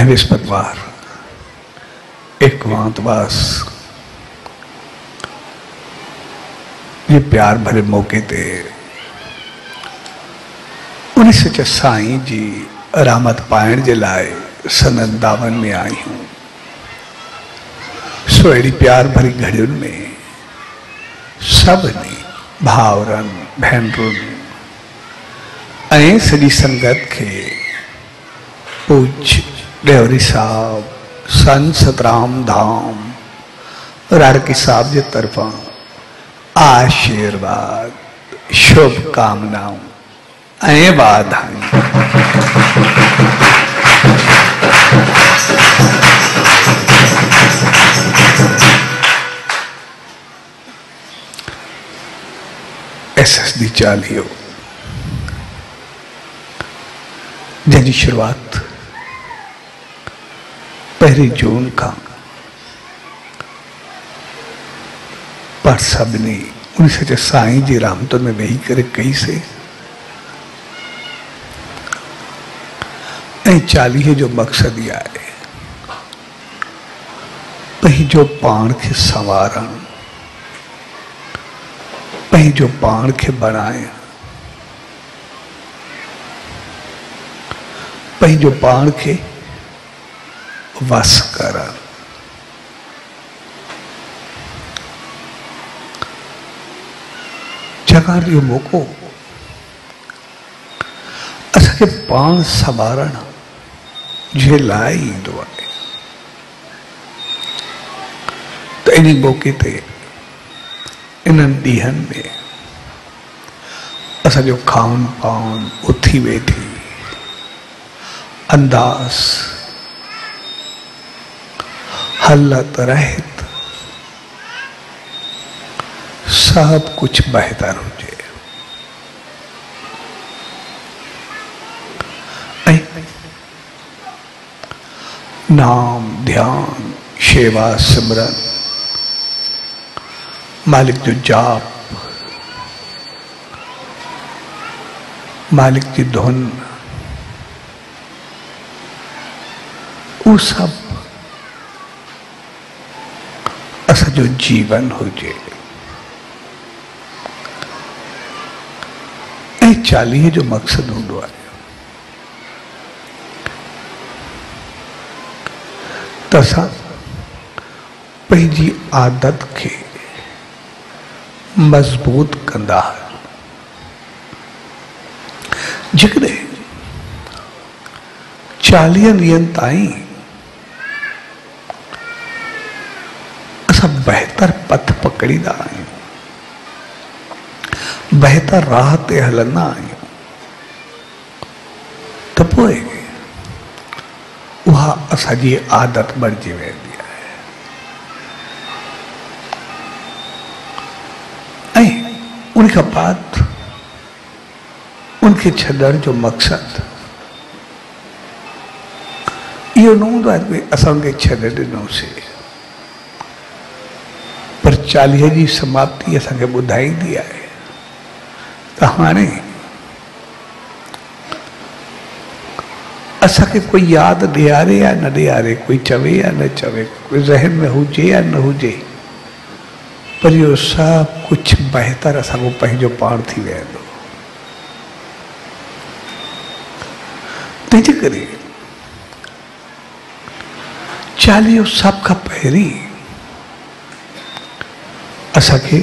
बृहस्पतिवार एकांतवास ये प्यार भरे मौके ते उन्हीं सच साईं जी रामत पाइण जे लाए सनंदावन में आई हूं। सो अड़ी प्यार भरी घड़ियुन में सभनी भावरन भेनरुन ऐं सॼी संगत के पूज देवरी साहब संत सतराम धाम राड़की साहब के तरफा आशीर्वाद शुभकामनाओं ऐं वाधायूं। SSD चालियो जंहिंजी शुरुआत 1 जून का पर सभिनी उन सच साईं जी रामतुन में वेही करे कई से ऐं 40 जो मकसद इहा आहे पंहिंजो पाण खे संवारण, पंहिंजो पाण खे बणाइण, पंहिंजो पाण खे वस करण। जगह जो मौको असांखे पाण संवारण जे लाइ ईंदो आहे। त इन मौके ते इन्हनि ॾींहंनि में असांजो खान पान उथी वेठी अंदाज़ हलत रहत सब कुछ बेहतर हो जाए। नाम ध्यान सेवा सिमरन मालिक जो जाप, मालिक की धुन, वो सब असांजो जीवन हो जाए। 40 जो मकसद हूंदो आहे त असां पंहिंजी आदत खे मज़बूत कंदा आहियूं। जेकॾहिं 40 ॾींहंनि ताईं असां बेहतर पथ पकड़ींदा आहियूं, बेहतर राह ते हलंदा आहियूं, त पोइ उहा असांजी आदत बणिजी वेंदी आहे। ऐं उन खां बाद उनखे छॾण जो मक़सद इहो न हूंदो आहे कि असां उनखे छॾे ॾिनोसीं, पर 40 जी समाप्ति असांखे ॿुधाईंदी आहे त हाणे असांखे कोई याद ॾियारे या न ॾियारे, कोई चवे या न चवे, कोई ज़हन में हुजे या न हुजे, पर इहो सभु कुछ बेहतर असांजो पंहिंजो पाण थी वेंदो। तंहिंजे करे 40 सभ खां पहिरीं असांखे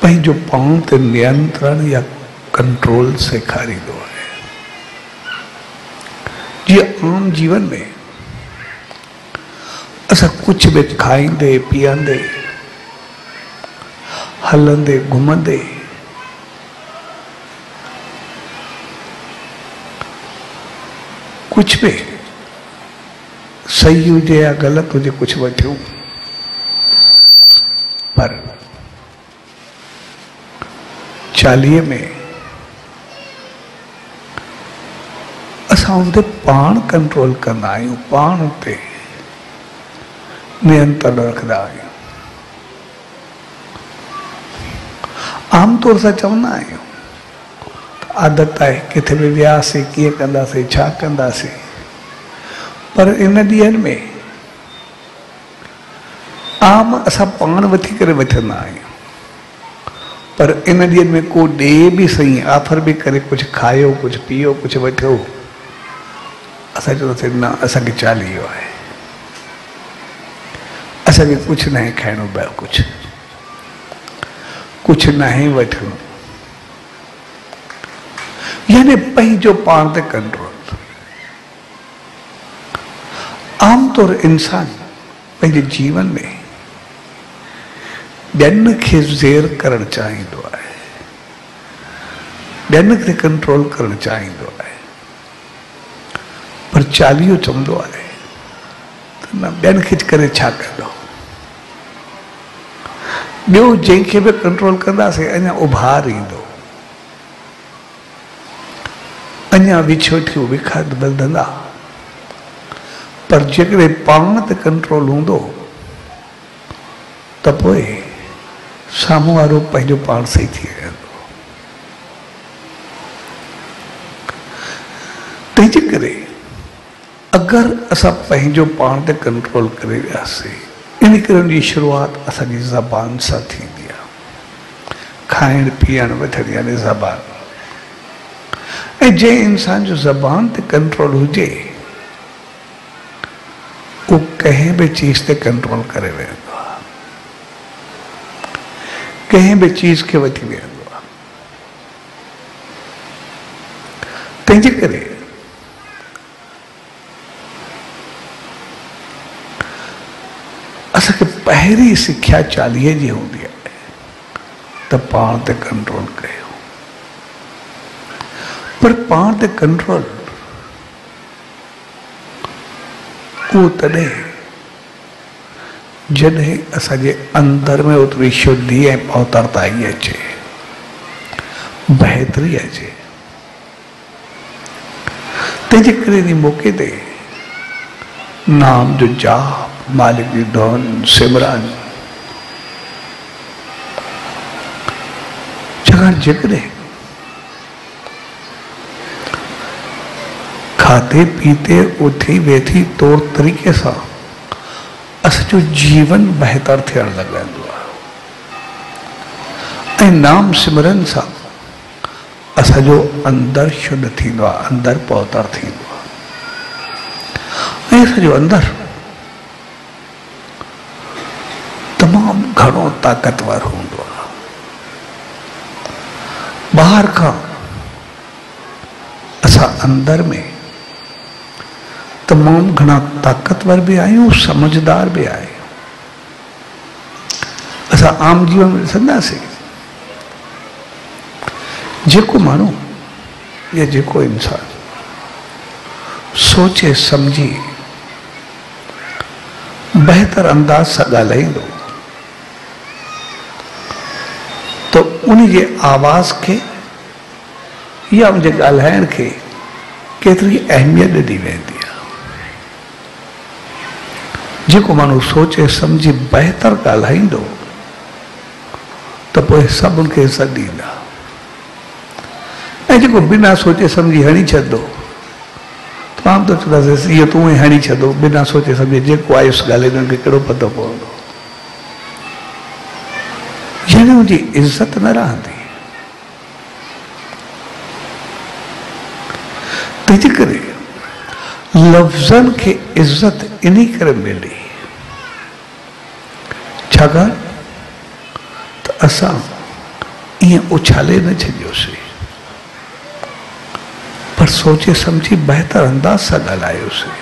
पंहिंजो पाण ते नियंत्रण या कंट्रोल सेखारींदो आहे। जीअं आम जीवन में असां कुछ भी खाईंदे पीअंदे हलंदे घुमंदे कुछ भी सही हुजे या ग़लत हुजे कुछ वठूं पर चालीहे में असां उनते पाण कंट्रोल कंदा आहियूं, पाण ते नियंत्रण रखंदा आहियूं। आमतौर सां चवंदा आहियूं, आदत आहे किथे बि वियासीं कीअं कंदासीं, छा कंदासीं, पर इन ॾींहंनि में आम असां पाण वठी करे वठंदा आहियूं, पर इन ॾींहंनि में को ॾे बि सही, ऑफर बि करे कुझु खायो, कुझु पीओ, कुझु वठो, असां चवंदासीं न असांखे चालीहो आहे, असांखे कुझु न आहे खाइणो, ॿियो कुझु न आहे वठणो। यानी पंहिंजो पाण ते कंट्रोल। आमतौर इंसान पंहिंजे जीवन में ॿियनि खे ज़ेर करणु चाहींदो आहे, ॿियनि खे कंट्रोल करणु चाहींदो आहे, पर चालीहो चवंदो आहे त न, ॿियनि खे करे छा कंदो। ॿियो जंहिंखे बि कंट्रोल कंदासीं अञा उभार ईंदो, अञा विछोटियूं विखाद बलंदा, पर जेकॾहिं पाण ते कंट्रोल हूंदो त पोइ साम्हूं वारो पंहिंजो पाण सही थी वेंदो। तंहिंजे करे अगरि असां पंहिंजो पाण ते कंट्रोल करे वियासीं, इन करे उनजी शुरूआत असांजी ज़बान सां थींदी आहे, खाइण पीअण वठण यानी ज़बान। ऐं जंहिं इंसान जो ज़बान ते कंट्रोल हुजे उहो कंहिं बि चीज़ ते कंट्रोल करे वेंदो आहे, कंहिं बि चीज़ खे वठी वेंदो आहे। तंहिंजे करे असांखे पहिरीं सिख्या चालीहे जी हूंदी आहे त पाण ते कंट्रोल कयो, पर पाण ते कंट्रोल उहो तॾहिं जॾहिं असांजे अंदर में ओतिरी शुद्धि ऐं पवित्रताई अचे, बहितरी अचे। तंहिंजे करे इन मौक़े ते नाम जो जाप, मालिक जी धुन, सिमरन, छाकाणि जेकॾहिं खाते पीते उथी वेठी तौर तरीक़े सां असांजो जीवन बहितर थियण लॻंदो आहे, ऐं नाम सिमरन सां असांजो अंदर शुद्ध थींदो आहे, अंदर पवित्र थींदो आहे, ऐं असांजो अंदर तमामु घणो ताक़तवर हूंदो आहे। ॿाहिरि खां असां अंदर में तमामु घणा ताक़तवर भी आहियूं, समझदार भी आहियूं। असां आम जीवन में ॾिसंदासीं जेको माण्हू या जेको इंसान सोचे समझी बहितर अंदाज सां ॻाल्हाईंदो तो उन जे आवाज़ के या उन जे ॻाल्हाइण खे केतिरी अहमियत ॾिनी वेंदी आहे। जेको माण्हू सोचे समझी बहितर ॻाल्हाईंदो त पोइ सभु उनखे इज़त ॾींदा, ऐं जेको बिना सोचे समझी हणी छॾंदो त आम तो चवंदासीं इहो तूं ई हणी छॾो, बिना सोचे समझे जेको आयुसि ॻाल्हाईंदो उनखे कहिड़ो पतो पवंदो, यानी उनजी इज़त न रहंदी। तंहिंजे करे लफ़्ज़नि खे इज़त इन करे मिली, छाकाणि त असां ईअं उछाले न छॾियोसीं, पर सोचे समझी बहितर अंदाज सां ॻाल्हायोसीं।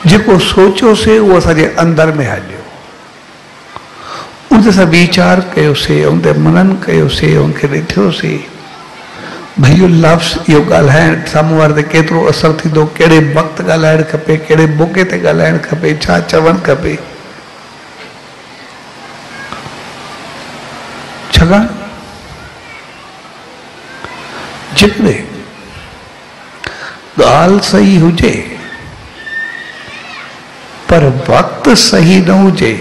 जेको सोचियोसीं उहो असांजे अंदर में हलियो, उन सां वीचार कयोसीं, उन ते मनन कयोसीं, उनखे ॾिठोसीं भई इहो लफ़्ज़, इहो ॻाल्हाइण साम्हूं वारे ते केतिरो असरु थींदो, कहिड़े वक़्तु ॻाल्हाइणु खपे, कहिड़े मौक़े ते ॻाल्हाइणु खपे, छा चवणु खपे। छाकाणि जेकॾहिं ॻाल्हि सही हुजे पर वक़्तु सही न हुजे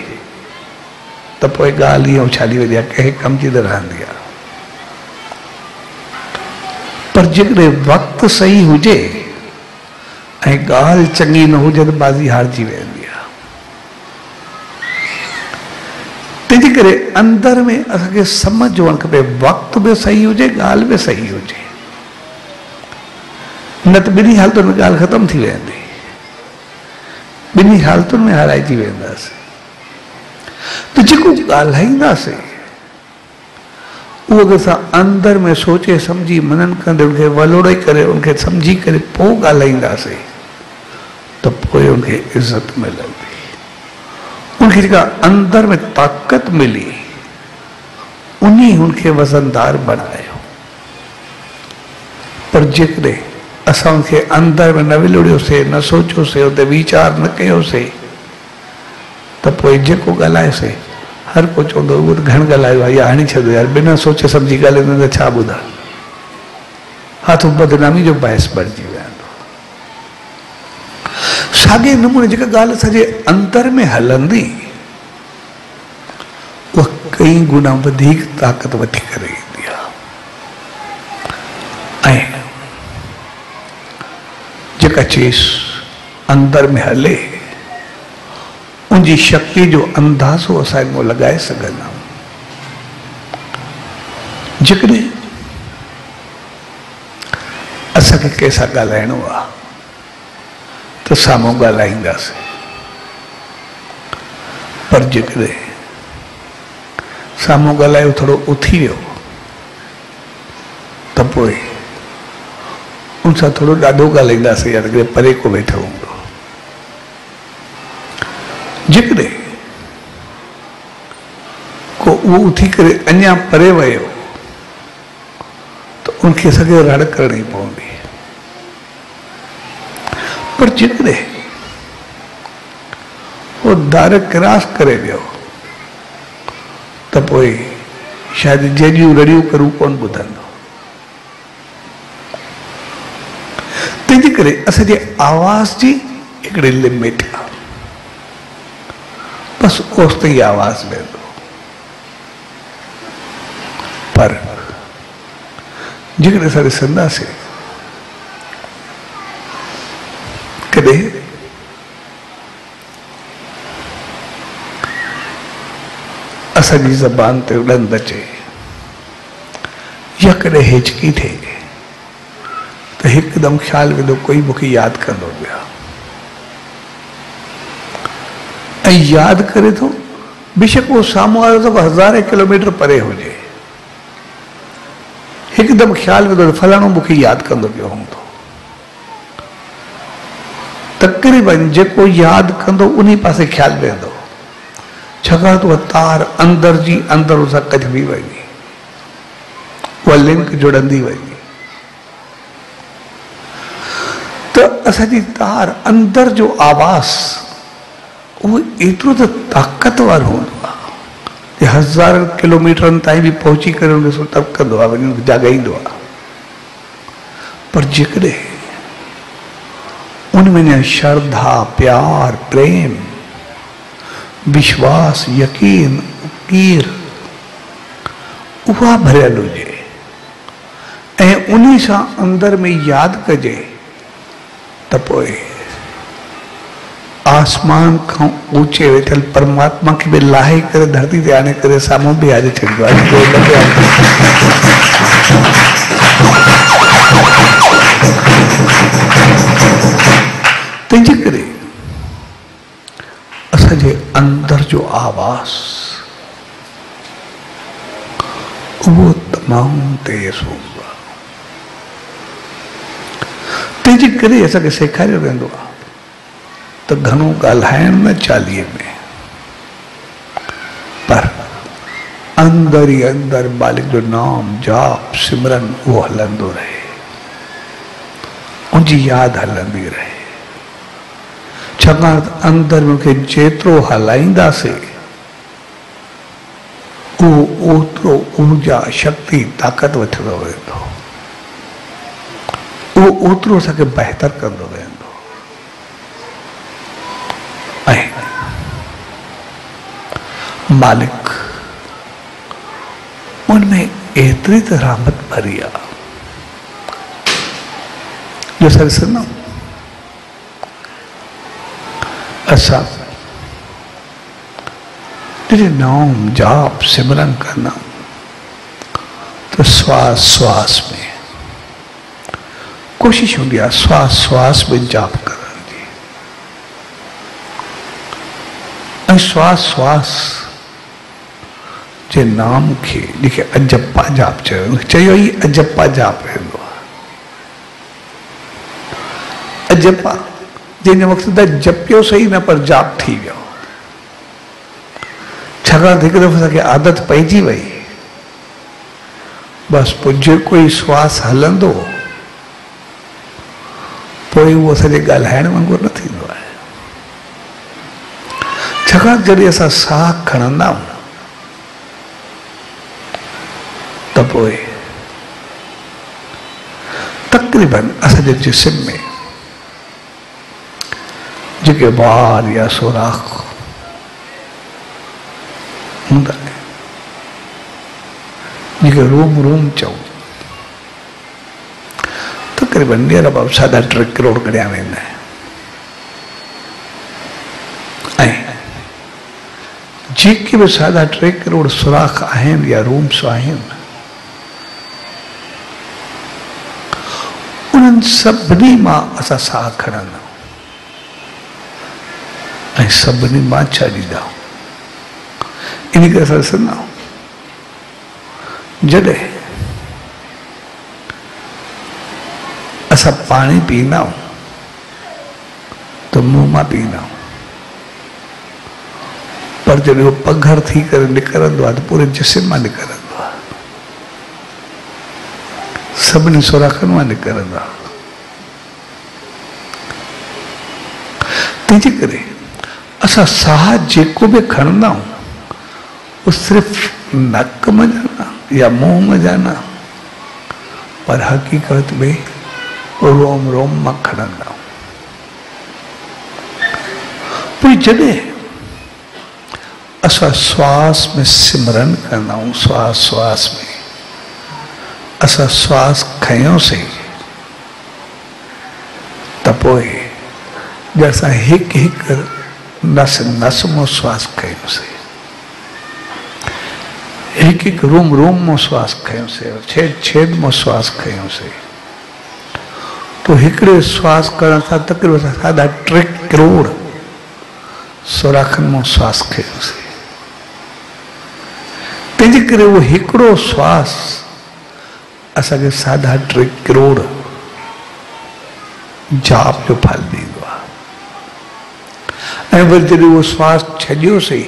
त पोइ ॻाल्हि ईअं उछाली वेंदी आहे, कंहिं कम जी न रहंदी आहे। पर जेकॾहिं वक़्तु सही हुजे ऐं ॻाल्हि चङी न हुजे त बाज़ी हारजी वेंदी आहे। तंहिंजे करे अंदर में असांखे सम्झ हुअणु खपे, वक़्तु बि सही हुजे, ॻाल्हि बि सही हुजे, न त ॿिन्ही हालतुनि में ॻाल्हि ख़तम थी वेंदी, ॿिन्ही हालतुनि में हाराइजी वेंदासीं। त जेको ॻाल्हाईंदासीं उहो अगरि असां अंदर में सोचे सम्झी मनन कंदे उनखे वलोड़े करे उनखे सम्झी करे पोइ ॻाल्हाईंदासीं त पोइ उनखे इज़त मिलंदी, उनखे जेका अंदर में ताक़त मिली उन्ही उनखे वज़नदार बणायो। पर जेकॾहिं असां उनखे अंदर में न विलोड़ियोसीं, न सोचियोसीं, उते वीचार न कयोसीं त पोइ जेको ॻाल्हायोसीं हर को चवंदो उहो त घणो ॻाल्हायो आहे, या हणी छॾियो यार, बिना सोचे सम्झी ॻाल्हाईंदो त छा ॿुधा, हा त बदनामी जो बाहिस बणिजी वेंदो। साॻे नमूने जेका ॻाल्हि असांजे अंदर में हलंदी उहा कई गुना वधीक ताक़त वठी करे ईंदी आहे। ऐं जेका चीज़ अंदर में हले उनजी शक्ति जो अंदाज़ो असां हिन में लॻाए सघंदा आहियूं। जेकॾहिं असांखे कंहिंसां ॻाल्हाइणो आहे त साम्हूं ॻाल्हाईंदासीं, पर जेकॾहिं साम्हूं ॻाल्हायो थोरो उथी वियो त पोइ उनसां थोरो ॾाढो ॻाल्हाईंदासीं, या त परे को वेठो हूंदो। जेकॾहिं को उहो उथी करे अञा परे वियो त उनखे असांखे रड़ करणी पवंदी। पर जेकॾहिं उहो दार क्रॉस करे वियो त पोइ शायदि जंहिंजियूं रड़ियूं करूं कोन ॿुधंदो। तंहिंजे करे असांजे आवाज़ जी हिकिड़ी लिमिट आहे, बस ओस ताईं आवाज़ वेंदो। पर जेकॾहिं असां ॾिसंदासीं कॾहिं असांजी ज़बान ते ॾंद अचे या कॾहिं हिचकी थिए त हिकदमि ख़्यालु वेंदो कोई मूंखे यादि कंदो पिया, ऐं यादि करे थो, बेशक उहो साम्हूं वारो त 1000 किलोमीटर परे हुजे, हिकदमि ख़्यालु वेंदो त फलाणो मूंखे यादि कंदो पियो हूंदो। तक़रीबन जेको यादि कंदो उन पासे ख़्यालु वेंदो, छाकाणि त उहा तार अंदर जी अंदर उसां कढबी वञे, उहा लिंक जुड़ंदी वञे। त असांजी तार अंदर जो आवाज़ उहो एतिरो त ताक़तवर हूंदो आहे कि 1000 किलोमीटरनि ताईं बि पहुची करे उन खे टपकंदो आहे, वञी जाॻाईंदो आहे। पर जेकॾहिं उनमें श्रद्धा, प्यार, प्रेम, विश्वास, यकीन, कीर उहा भरियल हुजे ऐं उन्ही सां अंदर में यादि कजे त पोइ आसमान खां ऊंचे वेठल परमात्मा खे बि लाहे करे धरती ते आणे करे साम्हूं बि हारे छॾींदो आहे। तंहिंजे करे असांजे अंदर जो आवाज़ उहो तमामु तेज़ हूंदो आहे। तंहिंजे करे असांखे सेखारियो वेंदो आहे त घणो ॻाल्हाइण न चालीहे में, पर अंदर ई अंदर मालिक जो नाम जाप सिमरन उहो हलंदो रहे, उनजी यादि हलंदी रहे। छाकाणि त अंदर मूंखे जेतिरो हलाईंदासीं उहो ओतिरो ऊर्जा शक्ति ताक़त वठंदो वेंदो, उहो ओतिरो असांखे बहितर कंदो वेंदो। ऐं मालिक उनमें एतिरी त रहमत भरी आहे जो असां ॾिसंदा असां जॾहिं नाम जाप सिमरन कंदा तो श्वास श्वास में कोशिश हूंदी आहे श्वास श्वास में जाप करण जी, ऐं श्वास श्वास जे नाम खे जेके अजप्पा जाप चयो ई अजप्पा जाप रहंदो आहे। अजप्पा जंहिंजो मक़सदु आहे जपियो सही न पर जाप थी वियो, छाकाणि हिकु दफ़ो असांखे आदत पइजी वई, बसि पोइ जेको ई श्वास हलंदो पोइ उहो असांजे ॻाल्हाइण वांगुरु न थींदो आहे। छाकाणि जॾहिं असां साह खणंदा आहियूं त पोइ तक़रीबन असांजे जिस्म में जेके वार या सुराख हूंदा आहिनि, जेके रोम रोम चऊं, तक़रीबन नियर अबाउट 3.5 करोड़ गणिया वेंदा आहिनि। ऐं जेके बि 3.5 करोड़ सुराख आहिनि या रूम्स आहिनि, उन्हनि सभिनी मां असां साह खणंदा ऐं सभिनी मां छॾींदा। इन करे असां ॾिसंदा आहियूं जॾहिं असां पाणी पीअंदा आहियूं त मुंहं मां पीअंदा आहियूं, पर जॾहिं उहो पघर थी करे निकिरंदो आहे त पूरे जिस्म मां निकिरंदो आहे, सभिनी सुराखनि मां निकिरंदो आहे। तंहिंजे करे असां साह जेको बि खणंदा आहियूं वो सिर्फ़ नक में जाना या मुंह में जाना, पर हकीकत में रोम रोम मां खणंदा आहियूं। पोइ जॾहिं असां श्वास में सिमरन कंदा आहियूं, श्वास श्वास में असां श्वास खयोंसीं त पोइ जॾहिं असां हिकु हिकु नस नस मां श्वास खयोंसीं, हिकु हिकु रोम रोम मां श्वास खयोंसीं, छेद छेद मां श्वास खयोंसीं, तो हिकिड़े श्वास करण सां तक़रीबन 3.5 करोड़ सुराखनि मां श्वास खयोंसीं। तंहिंजे करे उहो हिकिड़ो श्वास असांखे 3.5 करोड़ जाप जो फल ॾींदो आहे। ऐं वरी जॾहिं उहो श्वास छॾियोसीं,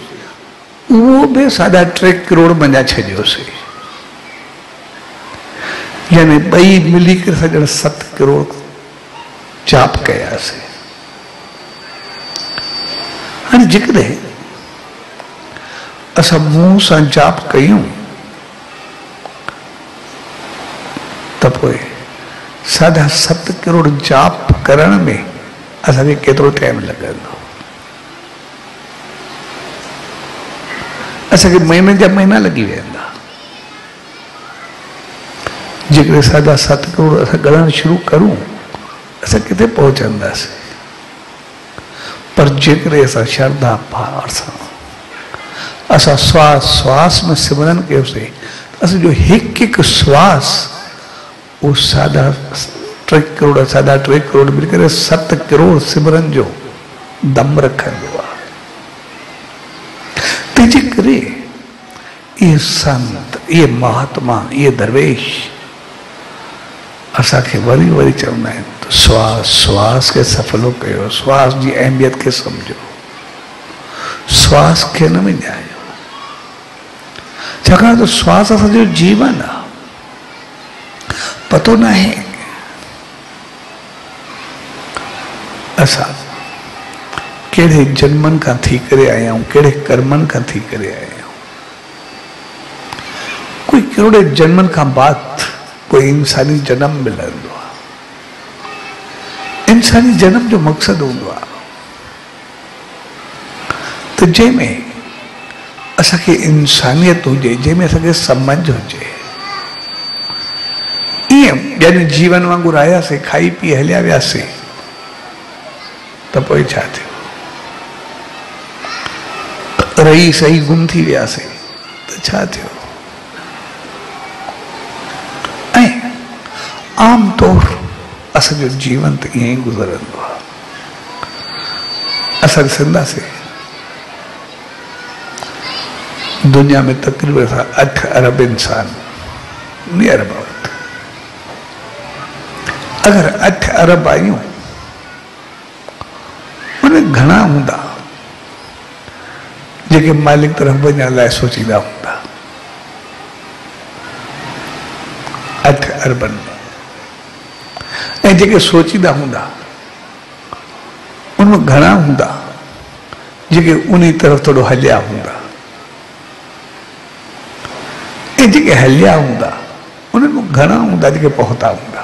उहो बि 3.5 करोड़ मञा छॾियोसीं, यानी ॿई मिली करे असां 7 करोड़ जाप कयासीं। हाणे जेकॾहिं असां मुंहं सां जाप कयूं त पोइ 7.5 करोड़ जाप करण में असांखे केतिरो टाइम लॻंदो? असांखे महीने जा महीना लॻी वेंदा। जेकॾहिं 7.5 करोड़ असां ॻणणु शुरू करूं असां किथे पहुचंदासीं, पर जेकॾहिं असां श्रद्धा भाव सां असां श्वास श्वास में सिमरन कयोसीं त असांजो हिकु हिकु श्वास उहो 3.5 करोड़ 3.5 करोड़ मिली करे 7 करोड़ सिमरन जो दम रखंदो आहे। तंहिंजे करे इहे संत, इहे महात्मा, इहे दरवेश असांखे वरी वरी चवंदा आहिनि त श्वास श्वास खे सफलो कयो, श्वास जी अहमियत खे सम्झो, श्वास खे न विञायो, छाकाणि त श्वास असांजो जीवन आहे। पतो न आहे असां कहिड़े जन्मनि खां थी करे आया आहियूं, कहिड़े कर्मनि खां थी करे आया आहियूं। करोड़ जन्मन का बाद कोई इंसानी जन्म मिलंदो आहे। इंसानी जन्म जो मकसद हूंदो आहे त जंहिंमें असांखे इंसानियत हुजे, जंहिंमें असांखे समझ हुजे। ईअं यानी जीवन वांगुरु आयासीं, खाई पी हलिया वियासीं, त पोइ छा थियो? रही सही गुम थी वियासीं त छा थियो? ऐं आम तौर असांजो जीवन त ईअं ई गुज़रंदो आहे। असां ॾिसंदासीं दुनिया में तकरीबन 8 अरब इंसान, नियर अबाउट। अगर 8 अरब आहियूं, उन घणा हूंदा जेके मालिक तरफ़ वञण लाइ सोचींदा हूंदा? 8 अरबनि में। ऐं जेके सोचींदा हूंदा उनमें घणा हूंदा जेके उन तरफ़ थोरो हलिया हूंदा? ऐं जेके हलिया हूंदा उनमें घणा हूंदा जेके पहुता हूंदा?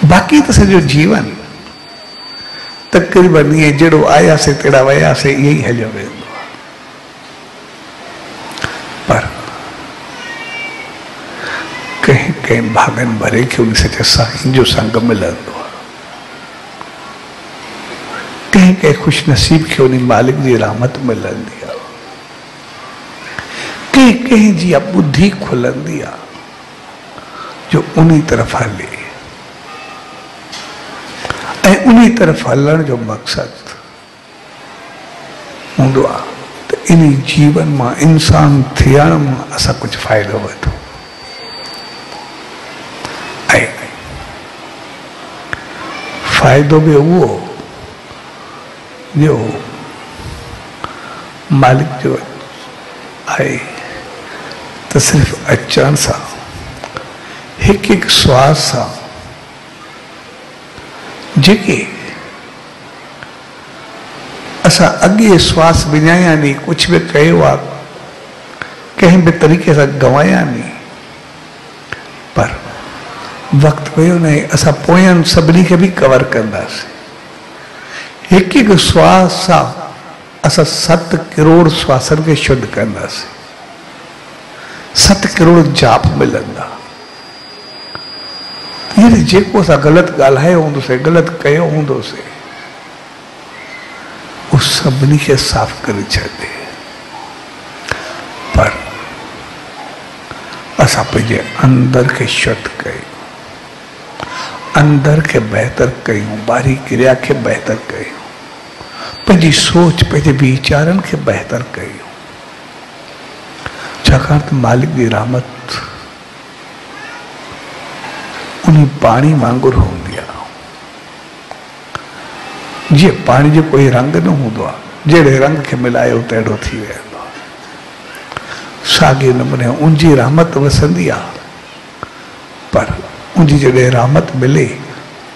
बाक़ी त सॼो जीवन तकरीबन ईअं जहिड़ो आयासीं तहिड़ा वयासीं, ईअं ई हलियो वेंदो आहे। पर कंहिं कंहिं भागनि भरे खे उन सचे साईं जो संग मिलंदो आहे। कंहिं कंहिं ख़ुशि नसीब खे उन मालिक जी रहमत मिलंदी आहे। कंहिं कंहिं जी बुद्धि खुलंदी आहे जो उन तरफ़ हले, ऐं उन तरफ़ हलण जो मक़सद हूंदो आहे त इन जीवन मां, इंसान थियण मां असां कुझु फ़ाइदो वठूं। ऐं फ़ाइदो बि उहो जो मालिक जो आहे त सिर्फ़ु अचण सां, हिकु हिकु श्वास सां, जेके असां अॻे श्वास विञाया नी, कुझु बि कयो आहे, कंहिं बि तरीक़े सां गवाया नी, पर वक़्तु वियो न, असां पोयनि सभिनी खे बि कवर कंदासीं। हिकु हिकु श्वास सां असां 7 करोड़ श्वासनि खे शुद्ध कंदासीं। 7 करोड़ जाप मिलंदा। यानी जेको असां ग़लति ॻाल्हायो हूंदोसीं, ग़लति कयो हूंदोसीं, उहो सभिनी खे साफ़ करे छॾे। पर असां पंहिंजे अंदर खे शुद्ध कयूं, अंदर खे बहितर कयूं, ॿाहिरी क्रिया खे बहितर कयूं, पंहिंजी सोच, पंहिंजे वीचारनि खे बहितर कयूं। छाकाणि त मालिक जी रहमत उन पाणी वांगुरु हूंदी आहे। जीअं पाणी जो कोई रंग न हूंदो आहे, जहिड़े रंग खे मिलायो तहिड़ो थी वेंदो आहे। साॻिए नमूने उनजी रहमत वसंदी आहे, पर उनजी जॾहिं रहमत मिले,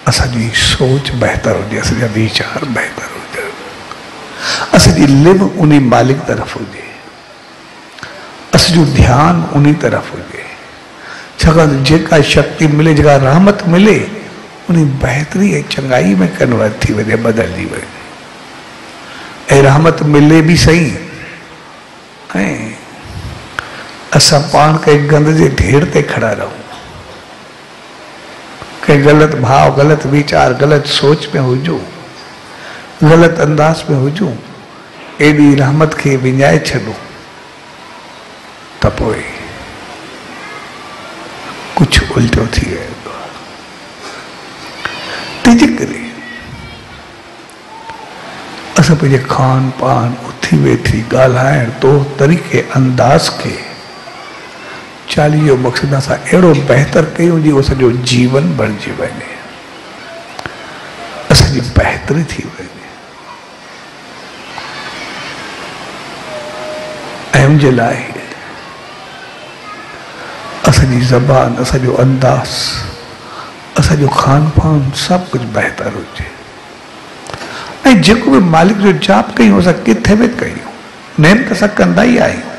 असांजी सोच बहितर हुजे, असांजा वीचार बहितर हुजे, असांजी लिव उन मालिक तरफ़ हुजे, असांजो ध्यानु उन तरफ़ हुजे। छाकाणि जेका शक्ति मिले, जेका रहमत मिले, उन बहितरी ऐं चङाई में कन्वर्ट थी वञे, बदिलजी वञे। ऐं रहमत मिले बि सही, ऐं असां पाण कंहिं गंद जे ढेर ते खड़ा रहूं, कंहिं ग़लति भाव, ग़लति वीचार, ग़लति सोच में हुजूं, ग़लति अंदाज़ में हुजूं, एॾी रहमत खे विञाए छॾूं, त पोइ कुछ उल्टो थी वेंदो आहे। तंहिंजे करे असां पंहिंजे खान पान, उथी वेठी, ॻाल्हाइण, तौर तरीक़े, अंदाज़ खे चालीह जो मक़सद असां अहिड़ो बहितर कयूं जीअं असांजो जीवन बणिजी वञे, असांजी बहितरी थी वञे। ऐं उनजे लाइ असांजी ज़बान, असांजो अंदाज़, असांजो खान पान सभु कुझु बहितर हुजे। ऐं जेको बि मालिक जो जाप कयूं, असां किथे बि कयूं, नेम त असां कंदा ई आहियूं,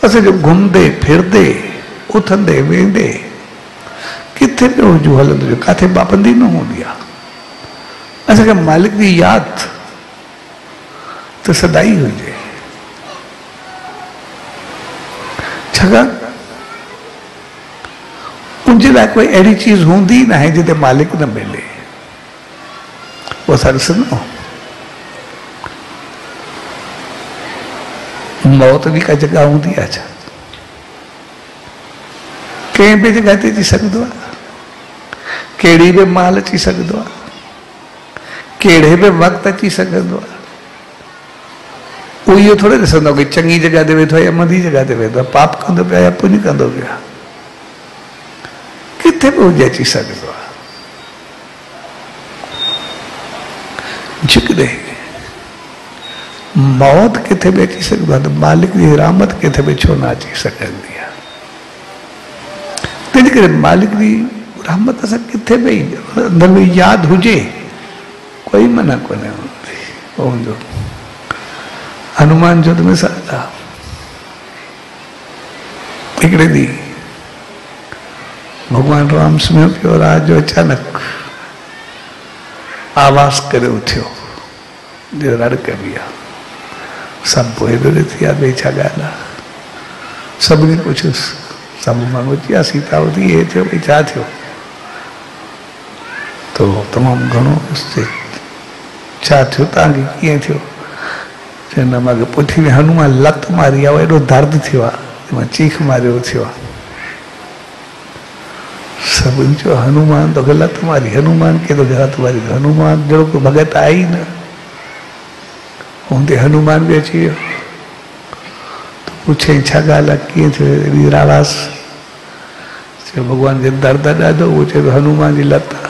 असां जो घुमंदे फिरदे उथंदे वेंदे किथे बि हुजूं हलंदो जो काथे पाबंदी न हूंदी आहे। असांखे मालिक जी यादि त सदाई हुजे, छाकाणि उनजे लाइ कोई अहिड़ी चीज हूंदी न आहे जिते मालिक न मिले। वो असां ॾिसंदो मौत बि का जॻह हूंदी आहे छा? कंहिं बि जॻह ते अची सघंदो आहे, कहिड़ी बि महिल अची सघंदो आहे, कहिड़े बि वक़्तु अची सघंदो आहे। उहो इहो थोरे ॾिसंदो कि चङी जॻह ते वेठो आहे या मंदी जॻह ते वेठो आहे, पाप कंदो पिया या पुण्य कंदो पिया, किथे बि हुजे अची सघंदो आहे। जेकॾहिं मौत किथे बि अची सघंदो आहे त मालिक जी रहमत किथे बि छो न अची सघंदी आहे। तंहिंजे करे मालिक जी रहमत असां किथे बि अंदरि में यादि हुजे, कोई मना कोन्हे हूंदो। हनुमान जो त मिसाल आहे, हिकिड़े ॾींहुं भॻवान राम सुम्हियो पियो, रात जो अचानक आवाज़ करे उथियो, जो रड़क बि आहे। सभु पोइ बि थी विया, भई छा ॻाल्हि आहे, सभिनी पुछियुसि, सभु माण्हू अची विया, सीता उथी, हे थियो, भई छा थियो? तो तमामु घणो छा थियो तव्हांखे, कीअं थियो? चवंदा मूंखे पुठी में हनुमान लत मारी आहे, एॾो दर्द थियो आहे, मां चीख मारियो थियो आहे। सभिनी चयो हनुमान तोखे लत मारी? हनुमान केॾो लत मारी? हनुमान जहिड़ो को भॻत आहे ई न। हूंदे हनुमान बि अची वियो, तो पुछे छा ॻाल्हि आहे, कीअं थियो एॾी आवाज़? चयो भॻवान खे दर्द ॾाढो, उहो चयो हनुमान जी लत आहे।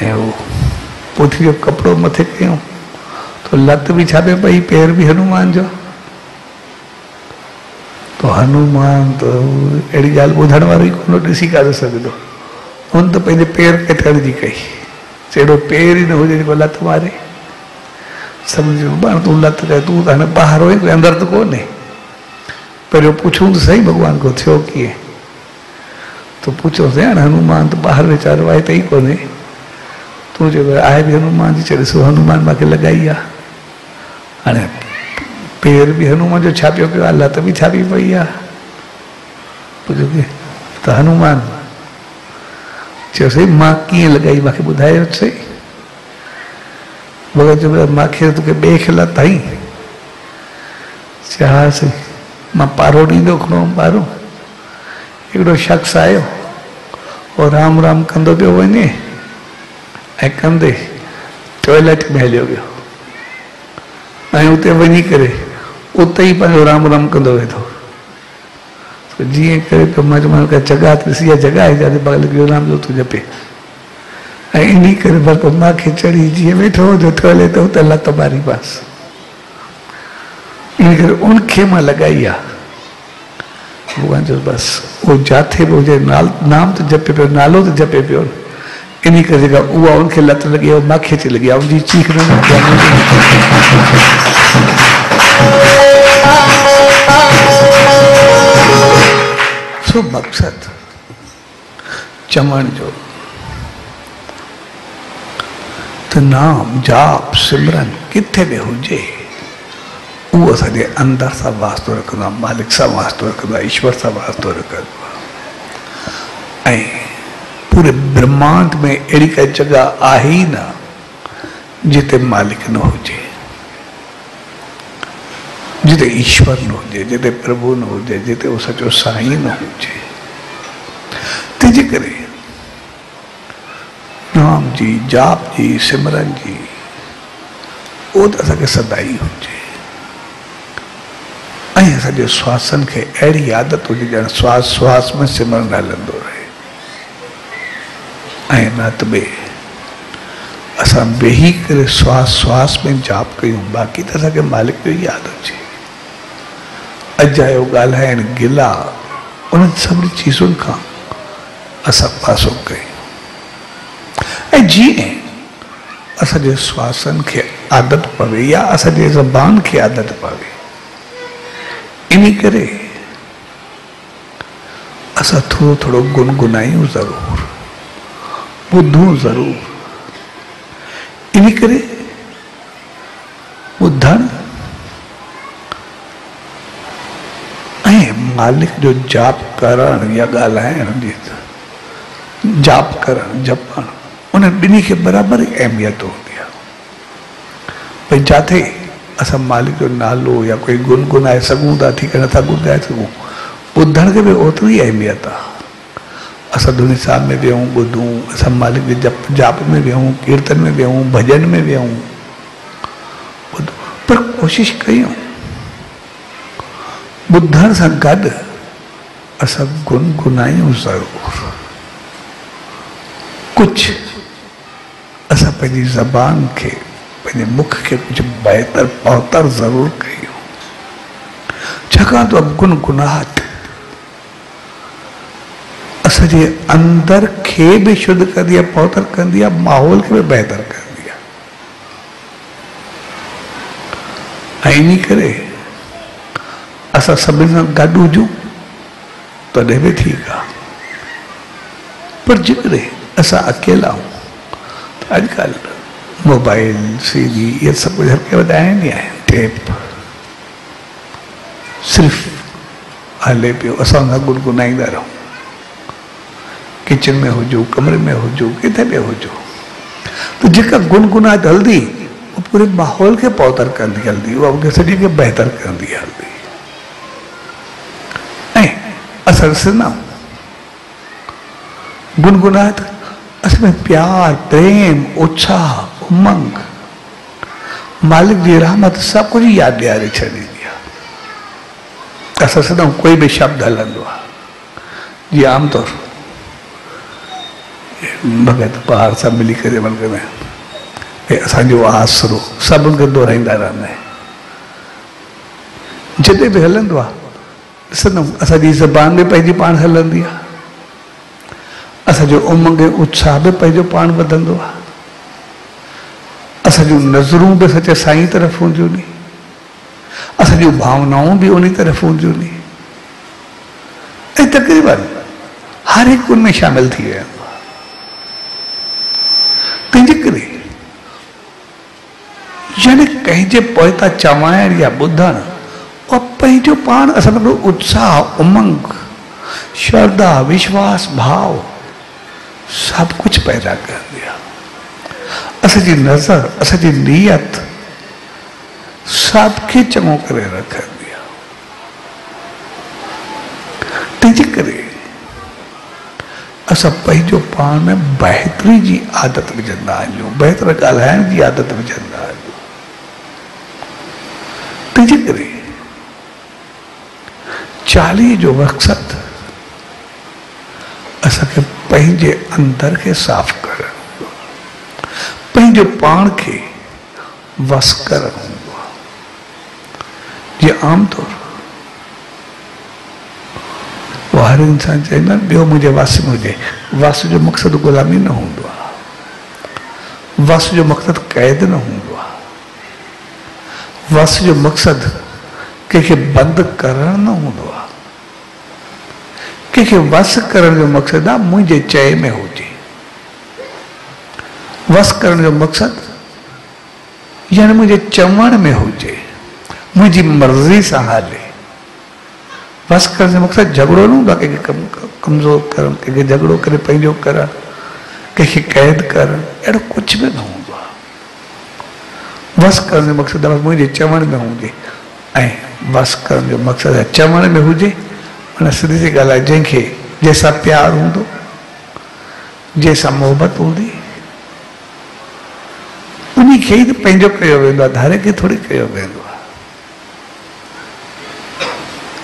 ऐं उहो पुठी जो कपिड़ो मथे कयूं तो लत बि छा पे पई, पेर बि हनुमान जो। तो हनुमान तो अहिड़ी ॻाल्हि ॿुधण वारो ई कोन ॾिसी कान सघंदो, हुन त पंहिंजे पेर कटण जी कई, अहिड़ो पेर ई न हुजे जेको लत मारे। सम्झो पाण तूं लत करे, तूं त हाणे ॿाहिरि हुई, कोई अंदरि त कोन्हे। पहिरियों पुछूं त सही भॻवान को थियो कीअं, तो पुछोसीं हाणे हनुमान त ॿाहिरि वीचारो आहे त ई कोन्हे, तूं चयो आहे बि हनुमान जी, चयो ॾिसो हनुमान मूंखे लॻाई आहे। हाणे पेर बि हनुमान जो छापियो पियो आहे, लत बि छापी पई आहे, पुछो की त हनुमान चयो सही मां कीअं लॻाई, मूंखे ॿुधायो सही। भॻत चयो मूंखे तोखे ॿिए खे लत आई? चयो हा सही, मां पारो ॾींदो खणो पारो, हिकिड़ो शख़्स आयो, और राम राम कंदो पियो वञे, ऐं कंदे टॉयलेट में हलियो वियो, ऐं उते वञी करे उते ई पंहिंजो राम राम कंदो वेठो। जीअं करे पियो मां चयोमांसि का जॻह ते ॾिसी, इहा जॻह आहे जिते बगल जो नाम जो तूं जपे, ऐं इन करे बल्कि मूंखे चढ़ी जीअं वेठो हुजो टॉयलेट त उते लत मारी पास, इन करे उनखे मां लॻाई आहे। भॻवान चयो बसि उहो जिथे बि हुजे नाम त जपे पियो, नालो त जपे पियो, इन करे जेका उहा उनखे लत लॻी आहे मूंखे अची लॻी आहे, उनजी चीख न सो मक़सद चवण जो त नाम जाप सिमरन किथे बि हुजे, उहो असांजे अंदर सां वास्तो रखंदो आहे, मालिक सां वास्तो रखंदो आहे, ईश्वर सां वास्तो रखंदो आहे। ऐं पूरे ब्रह्मांड में अहिड़ी का जॻह आहे ई न जिते मालिक न हुजे, जिते ईश्वर न हुजे, जिते प्रभु न हुजे, जिते उहो सचो साईं न हुजे। तंहिंजे करे नाम जी, जाप जी, सिमरन जी, उहो त असांखे सदाई हुजे। ऐं असांजे श्वासन खे अहिड़ी आदत हुजे ॼण श्वास श्वास में सिमरन हलंदो रहे, ऐं न त ॿिए असां वेही करे श्वास श्वास में जाप कयूं, बाक़ी त असांखे मालिक जो यादि हुजे। अजायो ॻाल्हाइण गिला उन्हनि सभिनी चीज़ुनि खां असां पासो कयूं। ऐं जीअं असांजे श्वासन खे आदत पवे या असांजे ज़बान खे आदत पवे, इन करे असां थोड़ो थोड़ो गुनगुनायूं जरूर, ॿुधूं जरूर। इन करे ॿुधण ऐं मालिक जो जाप करण या ॻाल्हाइण जी जाप करण जपण उन ॿिन्ही खे बराबरि अहमियत हूंदी आहे। भई जिथे असां मालिक जो नालो या कोई गुनगुनाए सघूं था, ठीक है, नथा गुनगुनाए सघूं, ॿुधण खे बि ओतिरी अहमियत आहे। असां धुनी साहिब में विहूं, ॿुधूं, असां मालिक जे जाप में विहूं, कीर्तन में विहूं, भजन में विहूं, ॿुधूं, पर कोशिश कयूं ॿुधण सां गॾु असां गुनगुनायूं ज़रूर। कुछ असां पंहिंजी ज़बान खे, पंहिंजे मुख खे कुछ बहितर पहुतर ज़रूर कयूं। छाकाणि तो गुनगुनाहट असांजे अंदर खे भी शुद्ध कंदी आहे, पहुतर कंदी आहे, माहौल खे भी बहितर कंदी आहे। ऐं इन करे असां सभिनी सां गॾु हुजूं तॾहिं भी ठीकु आहे। पर जेकॾहिं असां अकेला आहियूं त अॼुकल्ह मोबाइल, CD ये सब कुछ हर के वधाइनि ई आहिनि। टेप सिर्फ़ हले पियो, असां सां गुनगुनाईंदा रहूं। किचन में हुजो, कमरे में हुजो, किथे भी हुजो, तो जेका गुनगुनाहट हलंदी वो पूरे माहौल के पौतर कंदी हलंदी, वो उनखे सॼे खे बहितर कंदी हलंदी। ऐं असां ॾिसंदा गुनगुनाहट असमें प्यार, प्रेम, उत्साह, उमंग, मालिक जी रहमत सब कुछ याद ॾियारे छॾींदी आहे। असां सदां कोई भी शब्द हलंदो आहे, जीअं आमतौर भगत पार सां मिली करे वञंदा आहिनि, असांजो आसरो सभिनि खे दोहराईंदा रहंदा आहिनि। जिते भी हलंदो आहे ॾिसंदो असांजी ज़बान भी पंहिंजी पाण हलंदी आहे, असांजो उमंग ऐं उत्साह भी पंहिंजो पाण वधंदो आहे, असांजूं नज़रूं भी सचे साईं तरफ़ हूंदियूं नी, असांजूं भावनाऊं भी उन तरफ़ हूंदियूं नी, ऐं तक़रीबन हर हिकु उनमें शामिल थी वियो। तंहिंजे करे यानी कंहिंजे पोइता चवाइण या ॿुधण और पंहिंजो पाण असां में उत्साह, उमंग, श्रद्धा, विश्वास, भाव सब कुछ पैदा कंदी आहे। असांजी नज़र, असांजी नीयत सबके चङो करे रखंदी आहे। तंहिंजे करे असां पंहिंजो पाण में बहितरी जी आदत विझंदा आहियूं, बहितर ॻाल्हाइण जी आदत विझंदा आहियूं। तंहिंजे करे चालीहे जो मक़सदु असांखे पंहिंजे अंदर खे साफ़ करणु, पंहिंजो पाण खे वस करणु हूंदो आहे। जीअं आमतौर हर इंसान चवंदा आहिनि ॿियो मुंहिंजे वास में हुजे। वास जो मक़सदु ग़ुलामी न हूंदो आहे, वास जो मक़सदु क़ैद न हूंदो आहे, वास जो मक़सदु कंहिंखे बंदि करणु न हूंदो आहे। कंहिंखे वस करण जो मक़सदु आहे मुंहिंजे चए में हुजे। वस करण जो मक़सदु यानी मुंहिंजे चवण में हुजे, मुंहिंजी मर्ज़ी सां हले। बस करण जो मक़सदु झगड़ो न हूंदो आहे, कंहिंखे कमज़ोर करणु, कंहिंखे झगड़ो करे पंहिंजो करणु, कंहिंखे क़ैद करणु, अहिड़ो कुझु बि न हूंदो आहे। बस करण जो मक़सदु आहे मुंहिंजे चवण में हुजे, ऐं बस करण जो मक़सदु आहे चवण में हुजे माना सिधी सी ॻाल्हि आहे, जंहिंखे जंहिंसां प्यार हूंदो, जंहिंसां मोहबत हूंदी, उन खे ई पंहिंजो कयो वेंदो आहे, धारे खे थोरी कयो वेंदो आहे।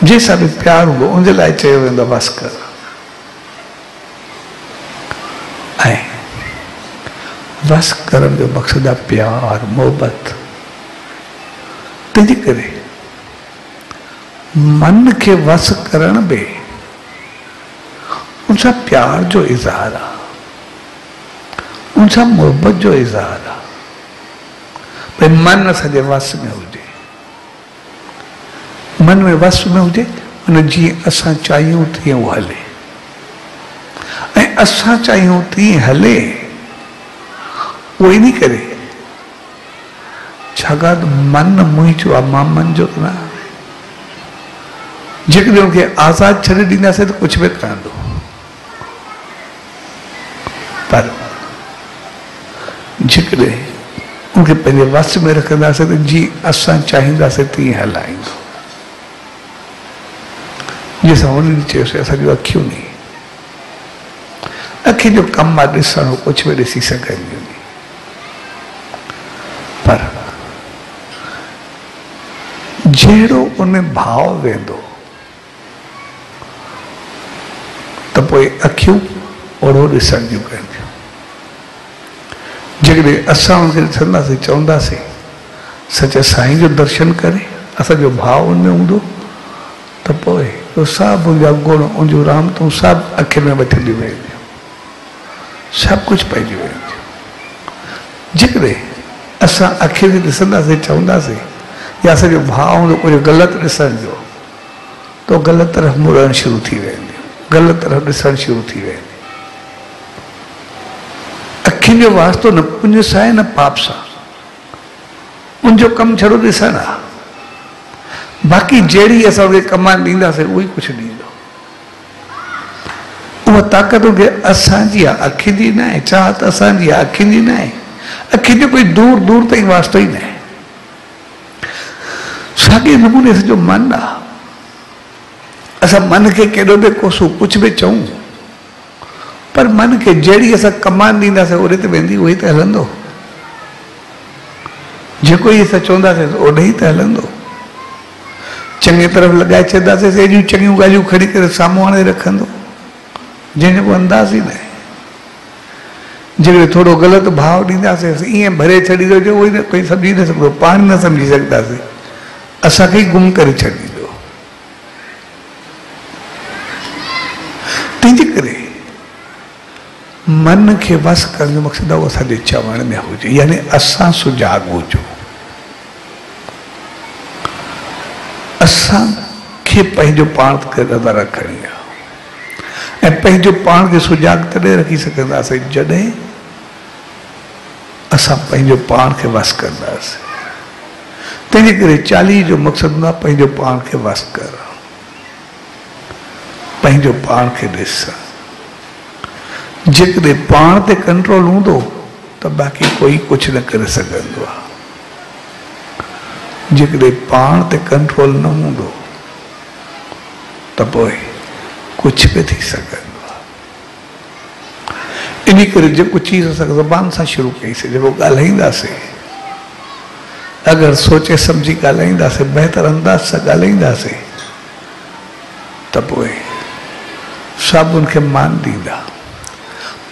जंहिंसां बि प्यार हूंदो उनजे लाइ चयो वेंदो बस कर। ऐं बस करण जो मक़सदु आहे प्यार, मोहबत। तंहिंजे करे मन खे वस करण बि उनसां प्यार जो इज़हार आहे, उनसां मोहबत जो इज़हार आहे। भई मन असांजे वस में हुजे, मन में वस में हुजे, मन जीअं असां चाहियूं तीअं उहो हले, ऐं असां चाहियूं तीअं हले उहो ई नहीं करे। छाकाणि मन मुंहिंजो आहे, मां मन जो न। जेकॾहिं उनखे आज़ाद छॾे ॾींदासीं त कुझु बि कांदो, पर जेकॾहिं उनखे पंहिंजे वस में रखंदासीं त जीअं असां चाहींदासीं तीअं हलाईंदो। जंहिंसां हुन चयोसीं असांजूं अखियूं नी, अखियुनि जो कमु आहे ॾिसणो, कुझु बि ॾिसी सघंदियूं नी, पर जहिड़ो उनमें भाव वेंदो त पोइ अखियूं ओड़ो ॾिसण जूं कंदियूं। जेकॾहिं असां उनखे ॾिसंदासीं, चवंदासीं सच साईं जो दर्शन करे, असांजो भाव उनमें हूंदो त पोइ सभु उनजा गुण, उनजूं रामतूं सभु अखियुनि में वठंदियूं वेंदियूं, सभु कुझु पइजी वेंदियूं। जेकॾहिं असां अखियुनि खे ॾिसंदासीं, चवंदासीं या असांजो भाव हूंदो कुझु ग़लति ॾिसण जो, तो ग़लति तरफ़ मुड़णु शुरू थी वेंदियूं, ग़लति तरफ़ ॾिसणु शुरू थी वेंदियूं। अखियुनि जो वास्तो न पुण्य सां आहे न पाप सां, उनजो कमु छड़ो ॾिसणु आहे। बाक़ी जहिड़ी असां उनखे कमांड ॾींदासीं उहो ई कुझु ॾींदो। उहा ताक़त उनखे असांजी आहे, अखियुनि जी न आहे। चाहत असांजी आहे, अखियुनि जी न आहे। अखियुनि जो कोई दूर दूर ताईं वास्तो ई न आहे। साॻे नमूने सॼो मन आहे। असां मन खे केॾो बि कोसूं, कुझु बि चऊं, पर मन खे जहिड़ी असां कमांड ॾींदासीं ओॾे ते वेंदी, उहो ई त हलंदो। जेको ई असां चवंदासीं ओॾे ई त हलंदो। चङे तरफ़ लॻाए छॾंदासीं, एॾियूं चङियूं ॻाल्हियूं खणी करे साम्हूं आणे रखंदो, जंहिंजो को अंदाज़ ई न आहे। जेकॾहिं थोरो ग़लति भाव ॾींदासीं, ईअं भरे छॾींदो जो उहो ई न, कोई सम्झी न सघंदो, पाण न सम्झी सघंदासीं, असांखे ई गुम करे छॾींदो। तंहिंजे करे मन खे वस करण जो मक़सदु आहे असांजे चवण में हुजे, यानी असां सुजाॻ हुजूं, असांखे पंहिंजो पाण खे नज़र रखणी आहे। ऐं पंहिंजो पाण खे सुजाॻ तॾहिं रखी सघंदासीं जॾहिं असां पंहिंजो पाण खे वस कंदासीं। तंहिंजे करे 40 जो मक़सदु हूंदो आहे पंहिंजो पाण खे वस कर, पंहिंजो पाण खे ॾिस। जेकॾहिं पाण ते कंट्रोल हूंदो त बाक़ी कोई कुझु न करे सघंदो आहे। जेकॾहिं पाण ते कंट्रोल न हूंदो त पोइ कुझु बि थी सघंदो आहे। इन करे जेको चीज़ असां ज़बान सां शुरू कईसीं, जेको ॻाल्हाईंदासीं, अगरि सोचे सम्झी ॻाल्हाईंदासीं, बहितर अंदाज़ सां ॻाल्हाईंदासीं त पोइ सभु उनखे मान ॾींदा।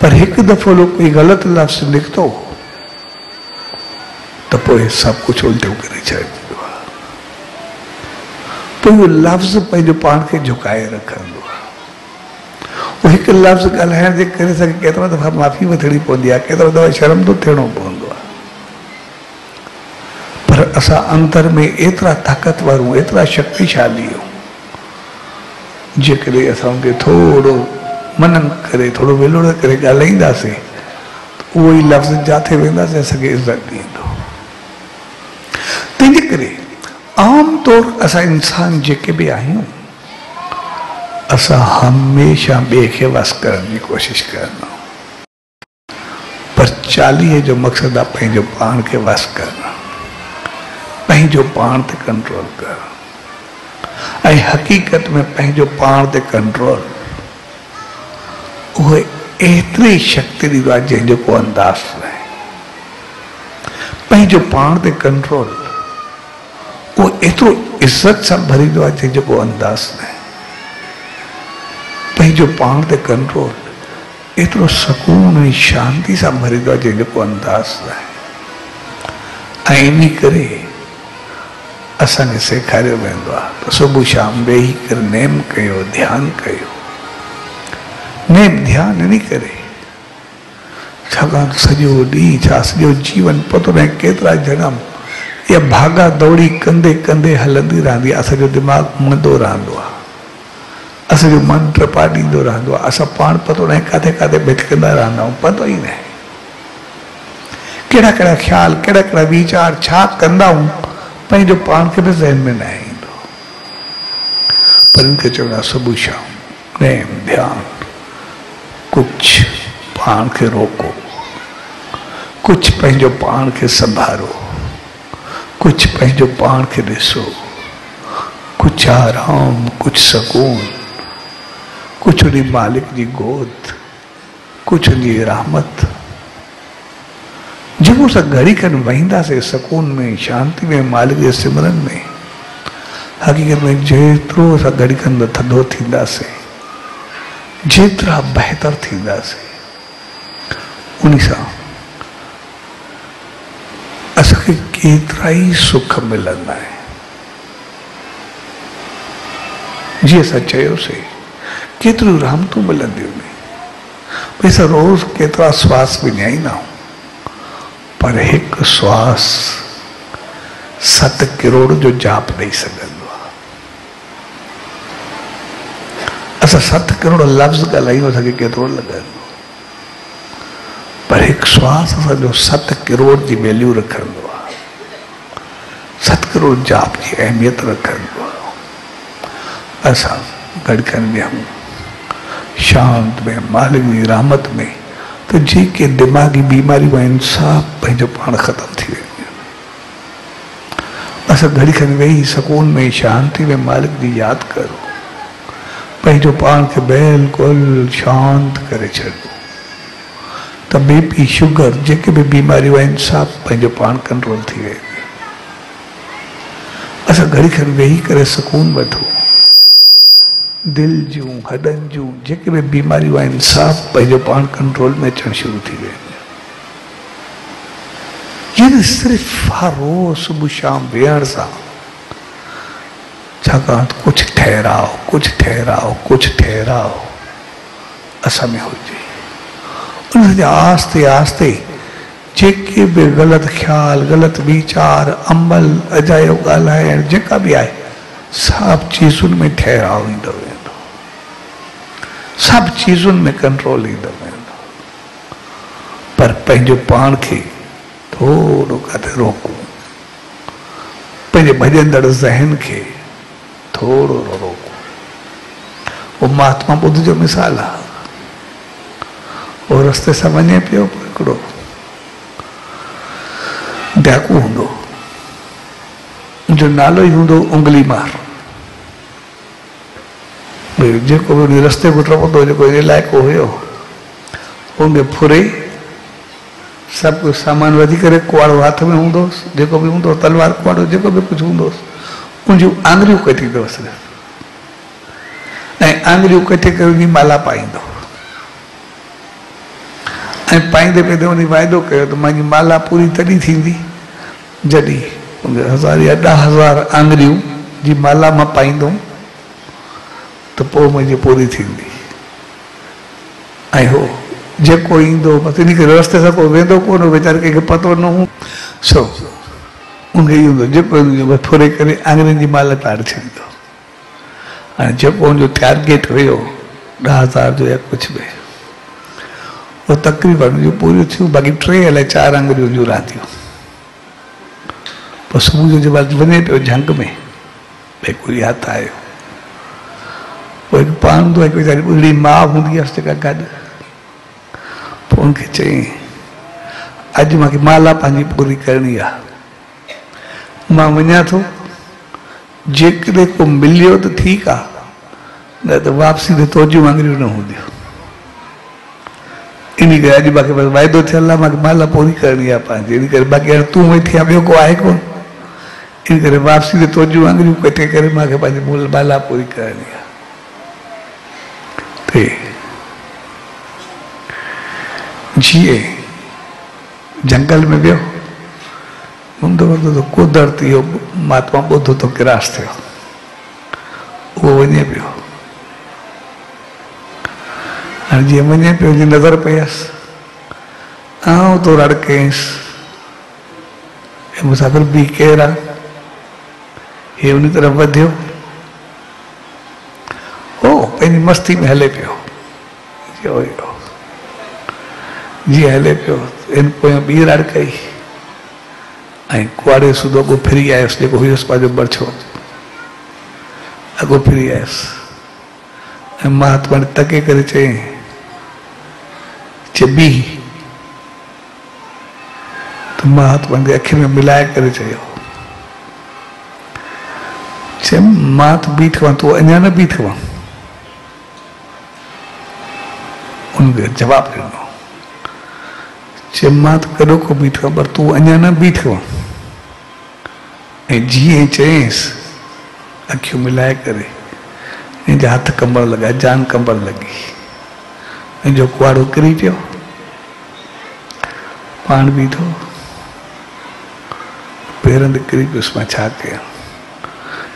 पर हिकु दफ़ो कोई ग़लति लफ़्ज़ निकितो त पोइ सभु कुझु उल्टियो करे छॾींदो आहे। पोइ उहो लफ़्ज़ पंहिंजो पाण खे झुकाए रखंदो आहे। उहो हिकु लफ़्ज़ ॻाल्हाइण जे करे असांखे केतिरा दफ़ा माफ़ी वठणी पवंदी आहे, केतिरा दफ़ा शर्म थो थियणो पवंदो आहे। पर असां अंदर में एतिरा ताक़तवर हूं, एतिरा शक्तिशाली हूं, जेकॾहिं असां उनखे थोरो मनन करे, थोरो विलोड़ करे ॻाल्हाईंदासीं, उहो ई लफ़्ज़ जिथे वेंदासीं असांखे इज़त ॾींदो। तंहिंजे करे आमतौर असां इंसान जेके बि आहियूं, असां हमेशह ॿिए खे वस करण जी कोशिशि कंदा आहियूं। पर 40 जो मक़सदु आहे पंहिंजो पाण खे वस करणु, पंहिंजो पाण ते कंट्रोल करणु। ऐं हक़ीक़त में पंहिंजो पाण ते कंट्रोल उहे एतिरी शक्ति ॾींदो आहे जंहिंजो को अंदाज़ न आहे। पंहिंजो पाण ते कंट्रोल उहो एतिरो इज़त सां भरींदो आहे जंहिंजो को अंदाज़ न आहे। पंहिंजो पाण ते कंट्रोल एतिरो सुकून ऐं शांती सां भरींदो आहे जंहिंजो को अंदाज़ न आहे। ऐं इन करे असांखे सेखारियो वेंदो आहे त सुबुह शाम वेही करे नेम कयो, ध्यानु कयो। नेम ध्यानु इन करे छाकाणि सॼो ॾींहुं, छा सॼो जीवन, पतो न केतिरा जनम या भागा दौड़ी कंदे कंदे हलंदी रहंदी, असांजो दिमाग़ मंदो रहंदो आहे, असांजो मन टपाटींदो रहंदो आहे, असां पाण पतो न काथे काथे भिटकंदा रहंदा आहियूं, पतो ई न आहे कहिड़ा कहिड़ा ख़्याल, कहिड़ा कहिड़ा वीचार छा कंदा आहियूं, पंहिंजो पाण खे बि ज़हन में न ईंदो। पर इनखे चवंदा सुबुह शाम नेम ध्यान, कुझु पाण खे रोको, कुझु पंहिंजो पाण खे संभालो, कुझु पंहिंजो पाण खे ॾिसो, कुझु आराम, कुझु सकून, कुझु उन मालिक जी गोद, कुझु उनजी रहमत। जब असां घड़ी खनि वहींदासीं सकून में, शांति में, मालिक जे सिमरन में, हक़ीक़त में जेतिरो असां घड़ी खनि थधो थींदासीं, जेतिरा बहितर थींदासीं, उन सां असांखे केतिरा ई सुख मिलंदा आहिनि। जीअं असां चयोसीं केतिरियूं रहमतूं मिलंदियूं आहिनि। भई असां रोज़ केतिरा श्वास विञाईंदा आहियूं, पर हिकु श्वास 7 करोड़ जो जाप ॾेई सघंदो आहे। असां 7 करोड़ लफ़्ज़ ॻाल्हायूं, असांखे केतिरो लॻंदो, पर हिकु श्वास असांजो 7 करोड़ जी वैल्यू रखंदो आहे, 7 करोड़ जाप जी अहमियत रखंदो आहे। असां गॾकनि विहूं शांत में, मालिक जी रहमत में, तो जेके दिमाग़ी बीमारियूं आहिनि सभु पंहिंजो पाण ख़तमु थी वेंदियूं। असां घड़ी खनि वेही सकून में, शांति में मालिक जी यादि करो, पंहिंजो पाण खे बिल्कुलु शांत करे छॾो, त बीपी, शुगर, जेके बि बीमारियूं आहिनि सभु पंहिंजो पाण कंट्रोल थी वेंदियूं। असां घड़ी खनि वेही करे सकून वठो, दिल जूं, हॾनि जूं जेके बि बीमारियूं आहिनि सभु पंहिंजो पाण कंट्रोल में अचणु शुरू थी वेंदियूं। ये सिर्फ़ु हर रोज़ सुबुह शाम वेहण सां, छाकाणि कुझु ठहराव, कुझु ठहराव, कुझु ठहराव असां में हुजे। उनजे आस्ते आस्ते जेके बि ग़लति ख़्याल, ग़लति वीचार, अमल, अजायो ॻाल्हाइण जेका बि आहे, सभु चीज़ुनि में ठहराव ईंदो वेंदो, सभु चीज़ुनि में कंट्रोल ईंदो वेंदो। पर पंहिंजो पाण खे थोरो किथे रोकूं, पंहिंजे भॼंदड़ ज़हन खे थोरो रोकूं। वो महात्मा बुद्ध जो मिसाल आहे। वो रस्ते सां वञे पियो, हिकिड़ो डाकू हूंदो, जो नालो ई हूंदो उंगली मार। जेको बि रस्ते को टपंदो, जेको इलाइक़ो हुयो, उनखे फुरे सभु कुझु सामान वधी करे, कुआड़ो हथ में हूंदोसि, जेको बि हूंदो तलवार, कुआड़ो, जेको बि कुझु हूंदोसि, उनजूं आङुरियूं कटींदो सिर्फ़ु, ऐं आङुरियूं कटे करे उनजी माला पाईंदो, ऐं पाईंदे पाईंदे उन वाइदो कयो त मुंहिंजी माला पूरी तॾहिं थींदी जॾहिं 1000 या 10,000 आङुरियूं जी माला मां पाईंदुमि, त पोइ मुंहिंजी पूरी थींदी। ऐं हो जेको ईंदो, बसि इन करे रस्ते सां को वेंदो कोन, वीचारे कंहिंखे पतो न हो, सो उनखे ई हूंदो, जेको फुरे करे आङुरियुनि जी माला पाए छॾींदो। हाणे जेको उनजो टारगेट हुयो 10,000 जो या कुझु बि, वो तक़रीबन जो पूरियूं थियूं, बाक़ी 3 अलाए 4 आङुरियूं जूं रहंदियूं। पोइ सुबुह जो जब वञे पियो झंग में, भई कोई हथु आयो, पोइ हिकु पाण हूंदो आहे, हिकु वीचारी ॿुढड़ी माउ हूंदी आहे जेका गॾु, पोइ उनखे चयईं, अॼु मूंखे माला पंहिंजी पूरी करणी आहे, मां वञा थो, जेकॾहिं को मिलियो त ठीकु आहे, न त वापसी ते तुंहिंजियूं आङुरियूं न हूंदियूं। इन करे अॼु मूंखे बसि वाइदो थियल आहे, मूंखे माला पूरी करणी आहे पंहिंजी, इन करे बाक़ी हाणे तूं वेठी आहे, ॿियो को आहे कोन, इन करे वापसी ते तुंहिंजियूं आङुरियूं कटे करे मूंखे पंहिंजी माला पूरी करणी आहे। जीअं जंगल में वियो हूंदो तो कुदरती हो महात्मा बुद्ध तो गिरास थियो, वो वञे पियो। हाणे जीअं वञे पियो, जी नज़र पयसि, आउं तो रड़केसि, मुसाफ़िर बि केरु आहे? हे उन तरफ़ वधियो, हो पंहिंजी मस्ती में हले पियो, जीअं हले पियो इन पोयां ॿी रड़ कई ऐं कुआड़े सूदो अॻो फिरी आयुसि, जेको हुयुसि पंहिंजो बरछो अॻो फिरी आयुसि ऐं महात्मा ने तके करे चयईं, ॿी, त महात्मा जे अखियुनि में मिलाए करे चयो, मां त बीठो आहियां, तूं अञा न बीठो आहे? उनखे जवाब ॾिनो, मां त कॾो को बीठो आहियां, पर तूं अञा न बीठो आहे। ऐं जीअं चयईंसि अखियूं मिलाए करे इन जा हथ कंबण लॻा, जान कंबण लॻी, इन जो कुआड़ो किरी पियो, पाण बीठो, पेरनि ते किरी पियुसि, मां छा कयां?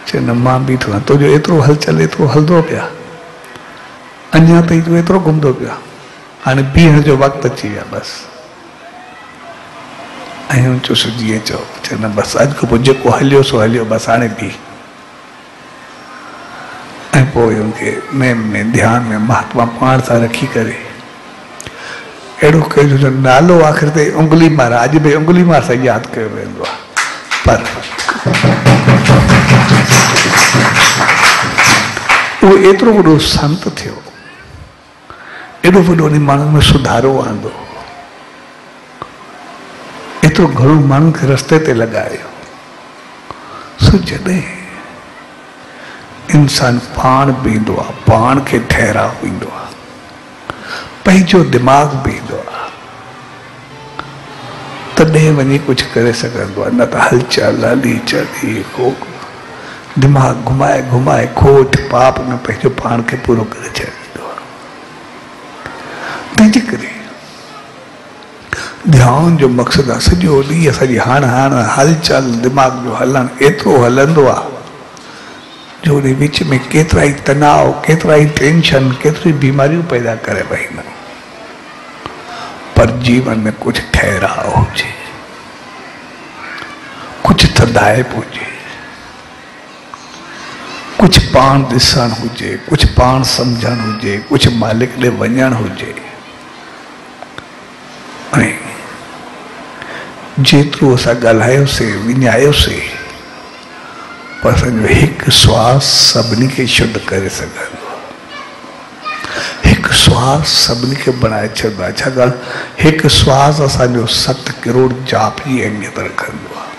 चए न मां बीठो आहियां, तुंहिंजो एतिरो हलचल, एतिरो हलंदो पिया, अञा ताईं तूं एतिरो घुमंदो पिया, हाणे बीहण जो वक़्तु अची विया बसि। ऐं हुन चयोसि जीअं चओ, चए न बसि अॼु खां पोइ जेको हलियो सो हलियो, बसि हाणे बीह। ऐं पोइ हुनखे नेम में ध्यान में महात्मा पाण सां रखी करे अहिड़ो कयो जो नालो आख़िर ते उंगली मार, अॼु बि उंगली मार सां यादि कयो वेंदो आहे, पर उहो एतिरो वॾो संत थियो, एॾो वॾो उन माण्हुनि में सुधारो आंदो, एतिरो घणो माण्हुनि खे रस्ते ते लॻायो। सो जॾहिं इंसान पाण बीहंदो आहे, पाण खे ठहराव ईंदो आहे, पंहिंजो दिमाग़ बीहंदो आहे, तॾहिं वञी कुझु करे सघंदो आहे, न त हलचल हली चली को दिमाग़ घुमाए घुमाए खोट पाप में पंहिंजो पाण खे पूरो करे छॾींदो आहे। तंहिंजे करे ध्यान जो मक़सदु आहे सॼो ॾींहुं असांजी हाणे हलचल दिमाग़ जो हलणु एतिरो हलंदो आहे जो उन विच में केतिरा ई तनाव, केतिरा ई टेंशन, केतिरी बीमारियूं पैदा करे वहींदा, पर जीवन में कुछ ठहराव हुजे, कुछ थधाइप हुजे, कुछ पाण ॾिसण हुजे, कुछ पाण सम्झण हुजे, कुछ मालिक ॾे वञण हुजे। ऐं जेतिरो असां ॻाल्हायोसीं, विञायोसीं, पर असांजो हिकु श्वास सभिनी खे शुद्ध करे सघंदो आहे, हिकु श्वास सभिनी खे बणाए छॾींदो आहे। छाकाणि हिकु श्वास असांजो 7 करोड़ जाप जी अहमियत रखंदो आहे।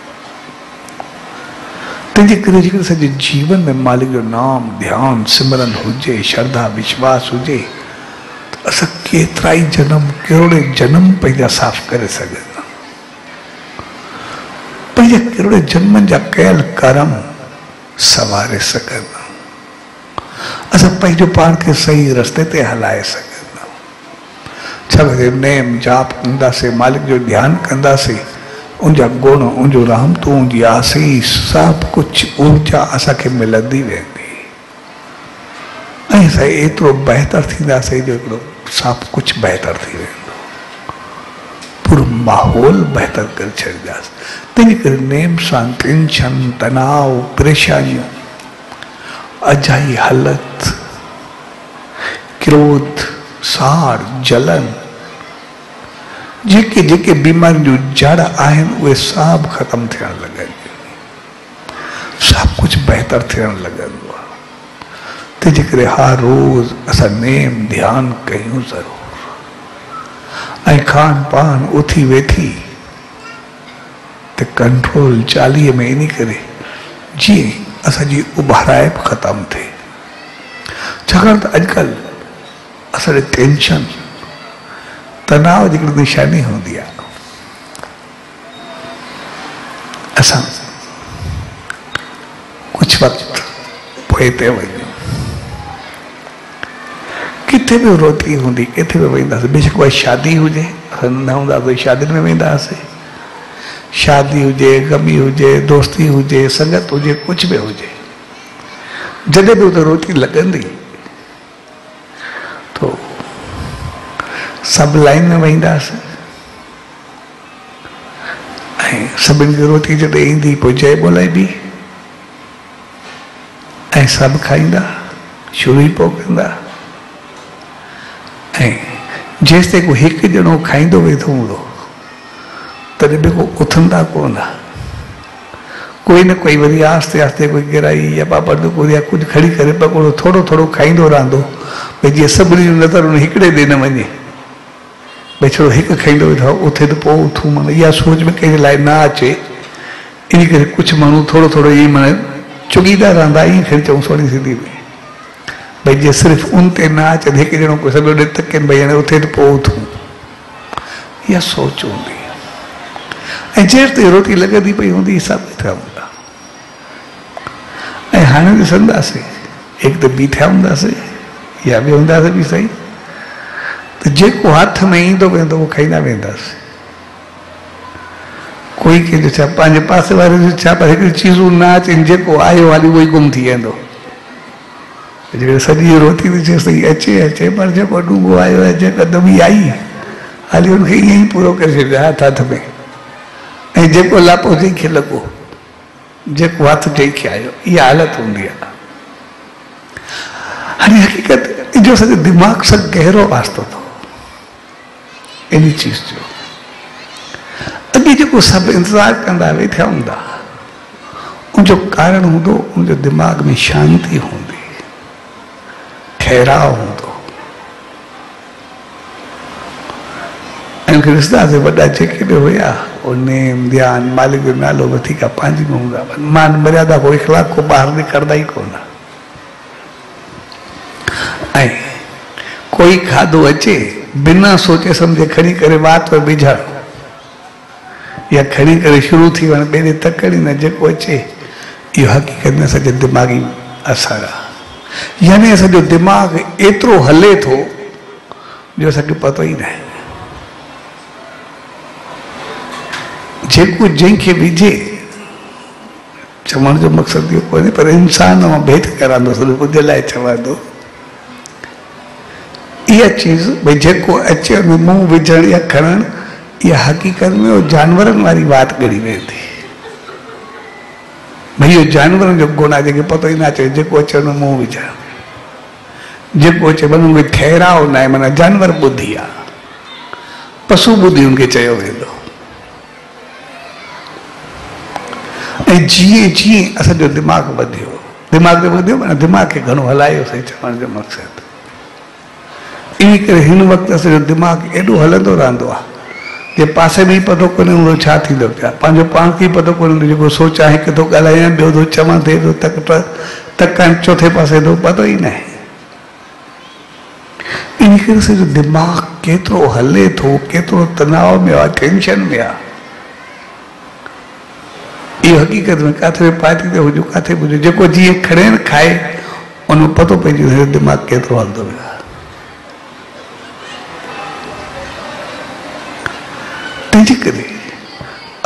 तंहिंजे करे जेकर सॼे जीवन में मालिक जो नाम, ध्यान, सिमरन हुजे, श्रद्धा विश्वास हुजे, त असां केतिरा ई जन्म, करोड़े जन्म पंहिंजा साफ़ करे सघंदा, पंहिंजे करोड़े जन्मनि जा कयल कर्म सवारे सघंदा, असां पंहिंजो पाण खे सही रस्ते ते हलाए सघंदा। छाकाणि नेम जाप कंदासीं, मालिक जो ध्यानु कंदासीं, उनजा गुण, उनजो रहमतूं, उनजी आसीस, सभु कुझु ऊर्जा असांखे मिलंदी वेंदी ऐं असां एतिरो बहितर थींदासीं जो हिकिड़ो सभु कुझु बहितर थी वेंदो, पूरो माहौल बहितर करे छॾींदासीं। तंहिंजे करे नेम सां टेंशन, तनाव, परेशानियूं, अजाई हालत, क्रोध, साड़, जलन, जेके जेके बीमारियुनि जूं जड़ आहिनि उहे सभु ख़तमु थियण लॻंदियूं, सभु कुझु बहितर थियण लॻंदो आहे। तंहिंजे करे हर रोज़ असां नेम ध्यानु कयूं ज़रूरु, ऐं खान पान उथी वेठी त कंट्रोल 40 में इन करे जीअं असांजी उभाराइप ख़तमु थिए। छाकाणि त अॼुकल्ह असांजे टेंशन, तनाव जी हिकिड़ी निशानी हूंदी आहे, असां कुझु वक़्तु पोइ ते वञूं, किथे बि रोटी हूंदी, किथे बि वेंदासीं, बेशक कोई शादी हुजे, असां न हूंदासीं शादियुनि में वेंदासीं, शादी हुजे, गमी हुजे, दोस्ती हुजे, संगत हुजे, कुछ भी हुजे, जॾहिं बि उते रोटी लॻंदी तो सभु लाइन में वेंदासीं ऐं सभिनि खे रोटी जॾहिं ईंदी पोइ जय ॿोलाइबी ऐं सभु खाईंदा, शुरू ई पोइ कंदा। ऐं जेसि ताईं कोई हिकु ॼणो खाईंदो वेठो हूंदो तॾहिं बि को उथंदा कोन। कोई न कोई वरी आस्ते आस्ते कोई गिराई या पापड़ टुकुर या कुझु खणी करे पकोड़ो थोरो थोरो खाईंदो रहंदो, भई जीअं सभिनी जो नज़र उन हिकिड़े ॾे न वञे, भई छो हिकु खाईंदो वेठो उथे त पोइ उथूं। माना इहा सोच में कंहिंजे लाइ न अचे, इन करे कुझु माण्हू थोरो थोरो ईअं माना चुगीदा रहंदा, ईअं खणी चऊं सोड़ी सिंधी में, भई जीअं सिर्फ़ु उन ते न अचे हिकु ॼणो कोई सॼो ॾे तकनि भई हाणे उथे त पोइ उथूं। इहा सोच हूंदी ऐं जेर ते रोटी लॻंदी पई हूंदी सभु वेठा हूंदा। ऐं हाणे ॾिसंदासीं हिकु त बीठा हूंदासीं या बि हूंदासीं बि सही, त जेको हथ में ईंदो वेंदो उहो खाईंदा वेंदासीं। कोई कंहिंजो छा पंहिंजे पासे वारे जो छा पर हिकिड़ी चीज़ूं न अचनि, जेको आयो हाली उहो ई गुम थी वेंदो। जेकॾहिं सॼी रोटी ॾिसे सही अचे अचे, पर जेको डूंगो आयो आहे जेका दॿी आई हाली हुनखे ईअं ई पूरो करे छॾियो हथ में। ऐं जेको लापो जंहिंखे लॻो, जेको हथ जंहिंखे आयो, इहा हालत हूंदी आहे। हाणे हक़ीक़त जो सॼो दिमाग़ सां गहरो वास्तो अथव इन चीज़ जो। अॻे जेको सभु इंतज़ारु कंदा वेठा हूंदा, उनजो कारण हूंदो उनजो दिमाग़ में शांती हूंदी, ठहराव हूंदो। ऐं ॾिसंदासीं वॾा जेके बि हुया नेम ध्यानु मालिक जो नालो वधीक पंहिंजी में हूंदा, मान मर्यादा को इख़लाक़ को ॿाहिरि निकिरंदा ई कोन। ऐं कोई खाधो अचे बिना सोचे सम्झे खणी करे वात में विझणु या खणी करे शुरू थी वञे ॿिए ॾे तकड़ी न, जेको अचे इहो हक़ीक़त में असांजे दिमाग़ी असर आहे। यानी असांजो दिमाग़ एतिरो हले थो जो असांखे पतो ई न आहे। जेको जंहिंखे विझे, चवण जो मक़सदु इहो कोन्हे, पर इंसान मां भेट करांदो ॿुधे लाइ चवां थो। इहा चीज़ भई जेको अचे हुन मुंहुं विझणु या खणणु, इहा हक़ीक़त में उहो जानवरनि वारी बात ॻणी वेंदी। भई इहो जानवरनि जो गुण आहे, जंहिंखे पतो ई न अचे जेको अचे हुन मुंहुं विझणु, जेको अचे माना उहे ठहराव न आहे, माना जानवर ॿुधी आहे, पशु ॿुधी हुनखे चयो वेंदो। ऐं जीअं जीअं असांजो दिमाग़ वधियो, दिमाग़ ते वधियो माना दिमाग़ खे घणो हलायोसीं, चवण जो मक़सदु। इन करे हिन वक़्तु असांजो दिमाग़ एॾो हलंदो रहंदो आहे जे पासे में ई पतो कोन्हे हूंदो छा थींदो पिया, पंहिंजो पाण खे ई पतो कोन्हे हूंदो। जेको सोचां हिकु थो ॻाल्हायां, ॿियो थो चवां, थिए थो तकण चोथे पासे थो, पतो ई न आहे। इन करे असांजो दिमाग़ केतिरो हले थो, केतिरो तनाव में आहे, टेंशन में आहे, इहो हक़ीक़त में किथे बि पार्टी ते हुजो, किथे बि हुजे, जेको जीअं खणे न खाए उन पतो पइजी वेंदो दिमाग़ केतिरो हलंदो वियो आहे। तंहिंजे करे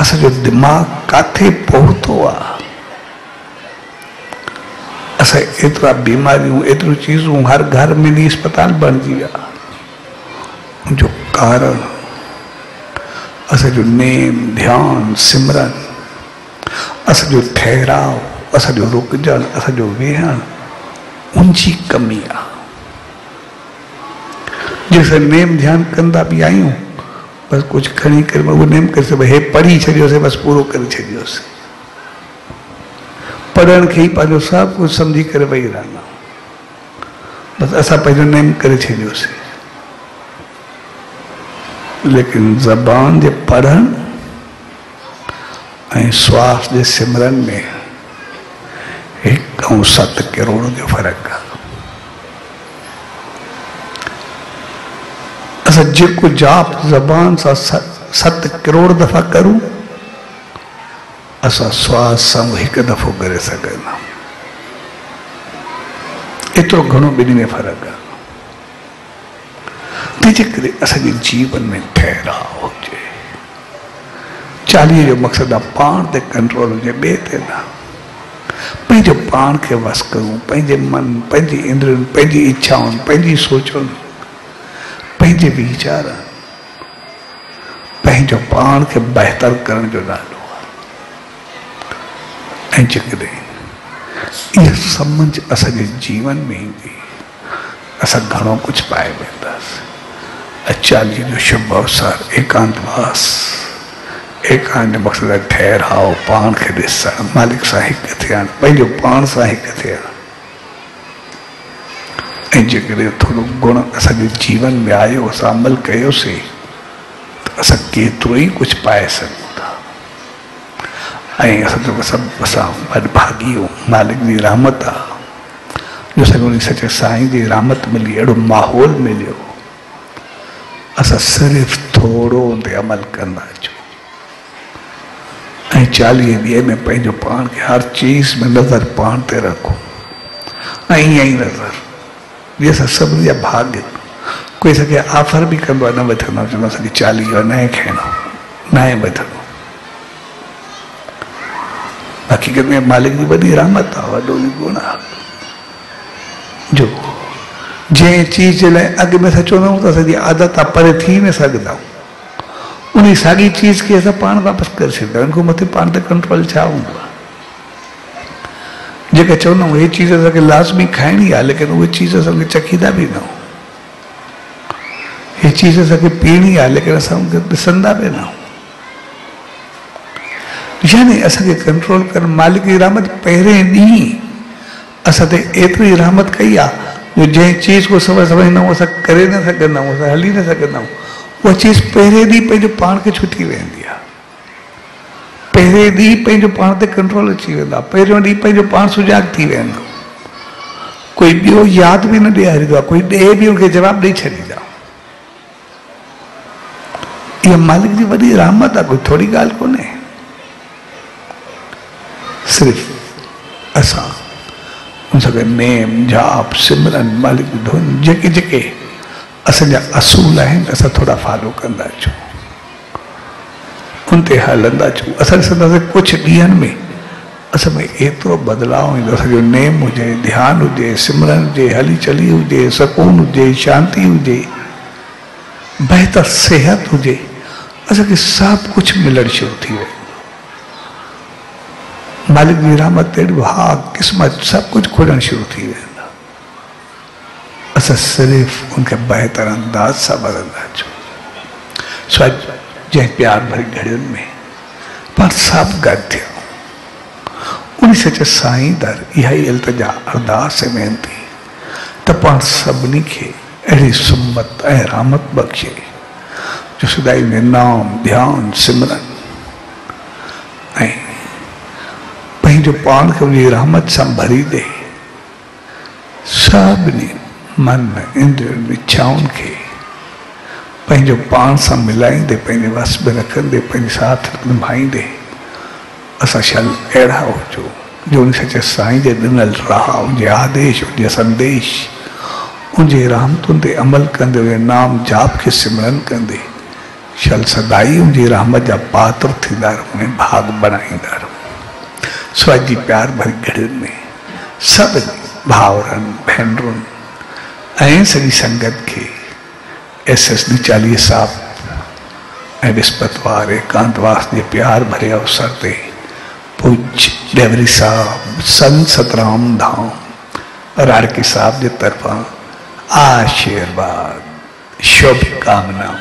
असांजो दिमाग़ किथे पहुतो आहे। असां एतिरा बीमारियूं, एतिरियूं चीज़ूं, हर घर में मिनी अस्पताल बणिजी विया। जो कारण असांजो नेम ध्यानु सिमरन, असांजो ठहराव, असांजो रुकजणु, असांजो वेहणु, उनजी कमी आहे। जैसे नेम ध्यानु कंदा बि आहियूं, बसि कुझु खणी करे उहो नेम करे भई हे पढ़ी छॾियोसीं, बसि पूरो करे छॾियोसीं। पढ़ण खे ई पंहिंजो सभु कुझु सम्झी करे वेही रहंदा, बसि असां पंहिंजो नेम करे छॾियोसीं। लेकिन ज़बान जे पढ़ण ऐं श्वास जे सिमरन में 1 ऐं 7 करोड़ जो फ़र्क़ु आहे। असां जेको जाप ज़बान सां 7 करोड़ दफ़ा करूं, असां श्वास सां 1 दफ़ो करे सघंदा। एतिरो घणो ॿिन्ही में फ़र्क़ु आहे। तंहिंजे करे असांजे जीवन में ठहराव हुजे। 40 जो मक़सदु आहे पाण ते कंट्रोल हुजे, ॿिए ते न। पंहिंजो पाण खे वस करूं, पंहिंजे मन, पंहिंजी इंद्रियुनि, पंहिंजी इच्छाउनि, पंहिंजी सोचुनि, पंहिंजे वीचारनि, पंहिंजो पाण खे बहितर करण जो नालो आहे। ऐं जेकॾहिं इहा सम्झ असांजे जीवन में ईंदी असां घणो कुझु पाए वेंदासीं। 40 जो शुभ अवसर, एकांतवास, एकांत मक़सद ठहराव, पाण खे ॾिसणु, मालिक सां हिकु थियणु, पंहिंजो पाण सां हिकु थियणु। ऐं जेकॾहिं थोरो गुण असांजे जीवन में आयो, असां अमल कयोसीं त असां केतिरो ई कुझु पाए सघूं था। ऐं असां वॾभागी आहियूं, मालिक जी रहमत आहे जो असांखे उन सचे साईं जी रहमत मिली, अहिड़ो माहौल मिलियो, असां सिर्फ़ु थोरो ते अमल कंदा अचूं। ऐं 40 ॾींहं में पंहिंजो पाण खे हर चीज़ में नज़र पाण ते रखो ऐं ईअं ई नज़र जीअं असां सभिनी जा भाग्य। कोई असांखे ऑफर बि कंदो आहे, न वठंदो, चवंदो असांखे 40 न आहे खणो, न आहे वठंदो। हक़ीक़त में मालिक जी वॾी रहमत आहे, वॾो ई गुण आहे जो जंहिं चीज़ जे लाइ अॻु में असां चवंदा आहियूं त असांजी आदत आहे, परे थी न सघंदा आहियूं, उन साॻी चीज़ खे असां पाण वापसि करे छॾींदा आहियूं। उनखां मथे पाण ते कंट्रोल छा हूंदो आहे? जेका चवंदा आहियूं इहे चीज़ असांखे लाज़मी खाइणी आहे, लेकिन उहे चीज़ असांखे चखींदा बि न आहियूं। इहे चीज़ असांखे पीअणी आहे, लेकिन असां उनखे ॾिसंदा बि न आहियूं। यानी असांखे कंट्रोल करणु मालिक जी रहमत पहिरें ॾींहुं असां ते एतिरी रहमत कई आहे जो जंहिं चीज़ को सम्झंदा आहियूं असां करे न सघंदा आहियूं, असां हली न सघंदा आहियूं, उहा चीज़ पहिरें ॾींहुं पंहिंजो पाण खे छुटी वेंदी आहे। पहिरें ॾींहुं पंहिंजो पाण ते कंट्रोल अची वेंदो आहे, पहिरियों ॾींहुं पंहिंजो पाण सुजाॻ थी वेंदो। कोई ॿियो यादि बि न ॾियारींदो आहे, कोई ॾे बि उनखे जवाबु ॾेई छॾींदा। इहा मालिक जी वॾी रहमत आहे, कोई थोरी ॻाल्हि कोन्हे। सिर्फ़ असां उनसां नेम, जाप, सिमरन, मालिक जी धुन, जेके जेके असांजा असूल आहिनि असां थोरा फॉलो कंदा अचूं, उन ते हलंदा अचूं। असां ॾिसंदासीं कुझु ॾींहंनि में असां में एतिरो बदिलाव ईंदो। असांजो नेम हुजे, ध्यानु हुजे, सिमरन हुजे, हली चली हुजे, सुकून हुजे, शांती हुजे, बहितर सिहत हुजे, असांखे सभु कुझु मिलणु शुरू थी वियो। मालिक जी रहमत ते हा क़िस्मत सभु कुझु खुलणु शुरू थी वेंदा। असां सिर्फ़ु उनखे बहितर अंदाज़ सां वरंदा अचूं। जंहिं प्यार भरी घड़ियुनि में पाण सभु गॾु थियूं, उन सचे साईं दर इहा ई इल्तिजा, अरदास ऐं वेनती त पाण सभिनी खे अहिड़ी सुमत ऐं रहमत बख़्शे जो सदाई में नाम, ध्यानु, सिमरन ऐं पंहिंजो पाण खे उनजी रहमत सां भरी ॾे। सभिनी मन, इंद्रियुनि, इच्छाउनि खे पंहिंजो पाण सां मिलाईंदे, पंहिंजे वस में रखंदे, पंहिंजे साथ निभाईंदे असां शल अहिड़ा हुजूं जो उन सचे साईं जे ॾिनल राह, उनजे आदेश, उनजे संदेश, उनजे रहमतुनि ते अमल कंदे, उनजे नाम जाप खे सिमरन कंदे शल सदाई उनजी रहमत जा पात्र थींदा रहूं ऐं भाग बनाईंदा रहूं। स्वाजी प्यार भरी घड़ियुनि में सभिनी भाउरनि, भेनरुनि ऐं सॼी संगत खे SS डी 40 साहब ऐं विस्पतवार एकांतवास जे प्यार भरे अवसर ते पूज्य डेवरी साहब, संत सतराम धाम राड़की साहब जे तरफ़ां आशीर्वाद, शुभकामनाऊं,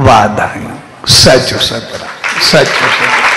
वाधायूं। सचो सतराम, सचो सतराम।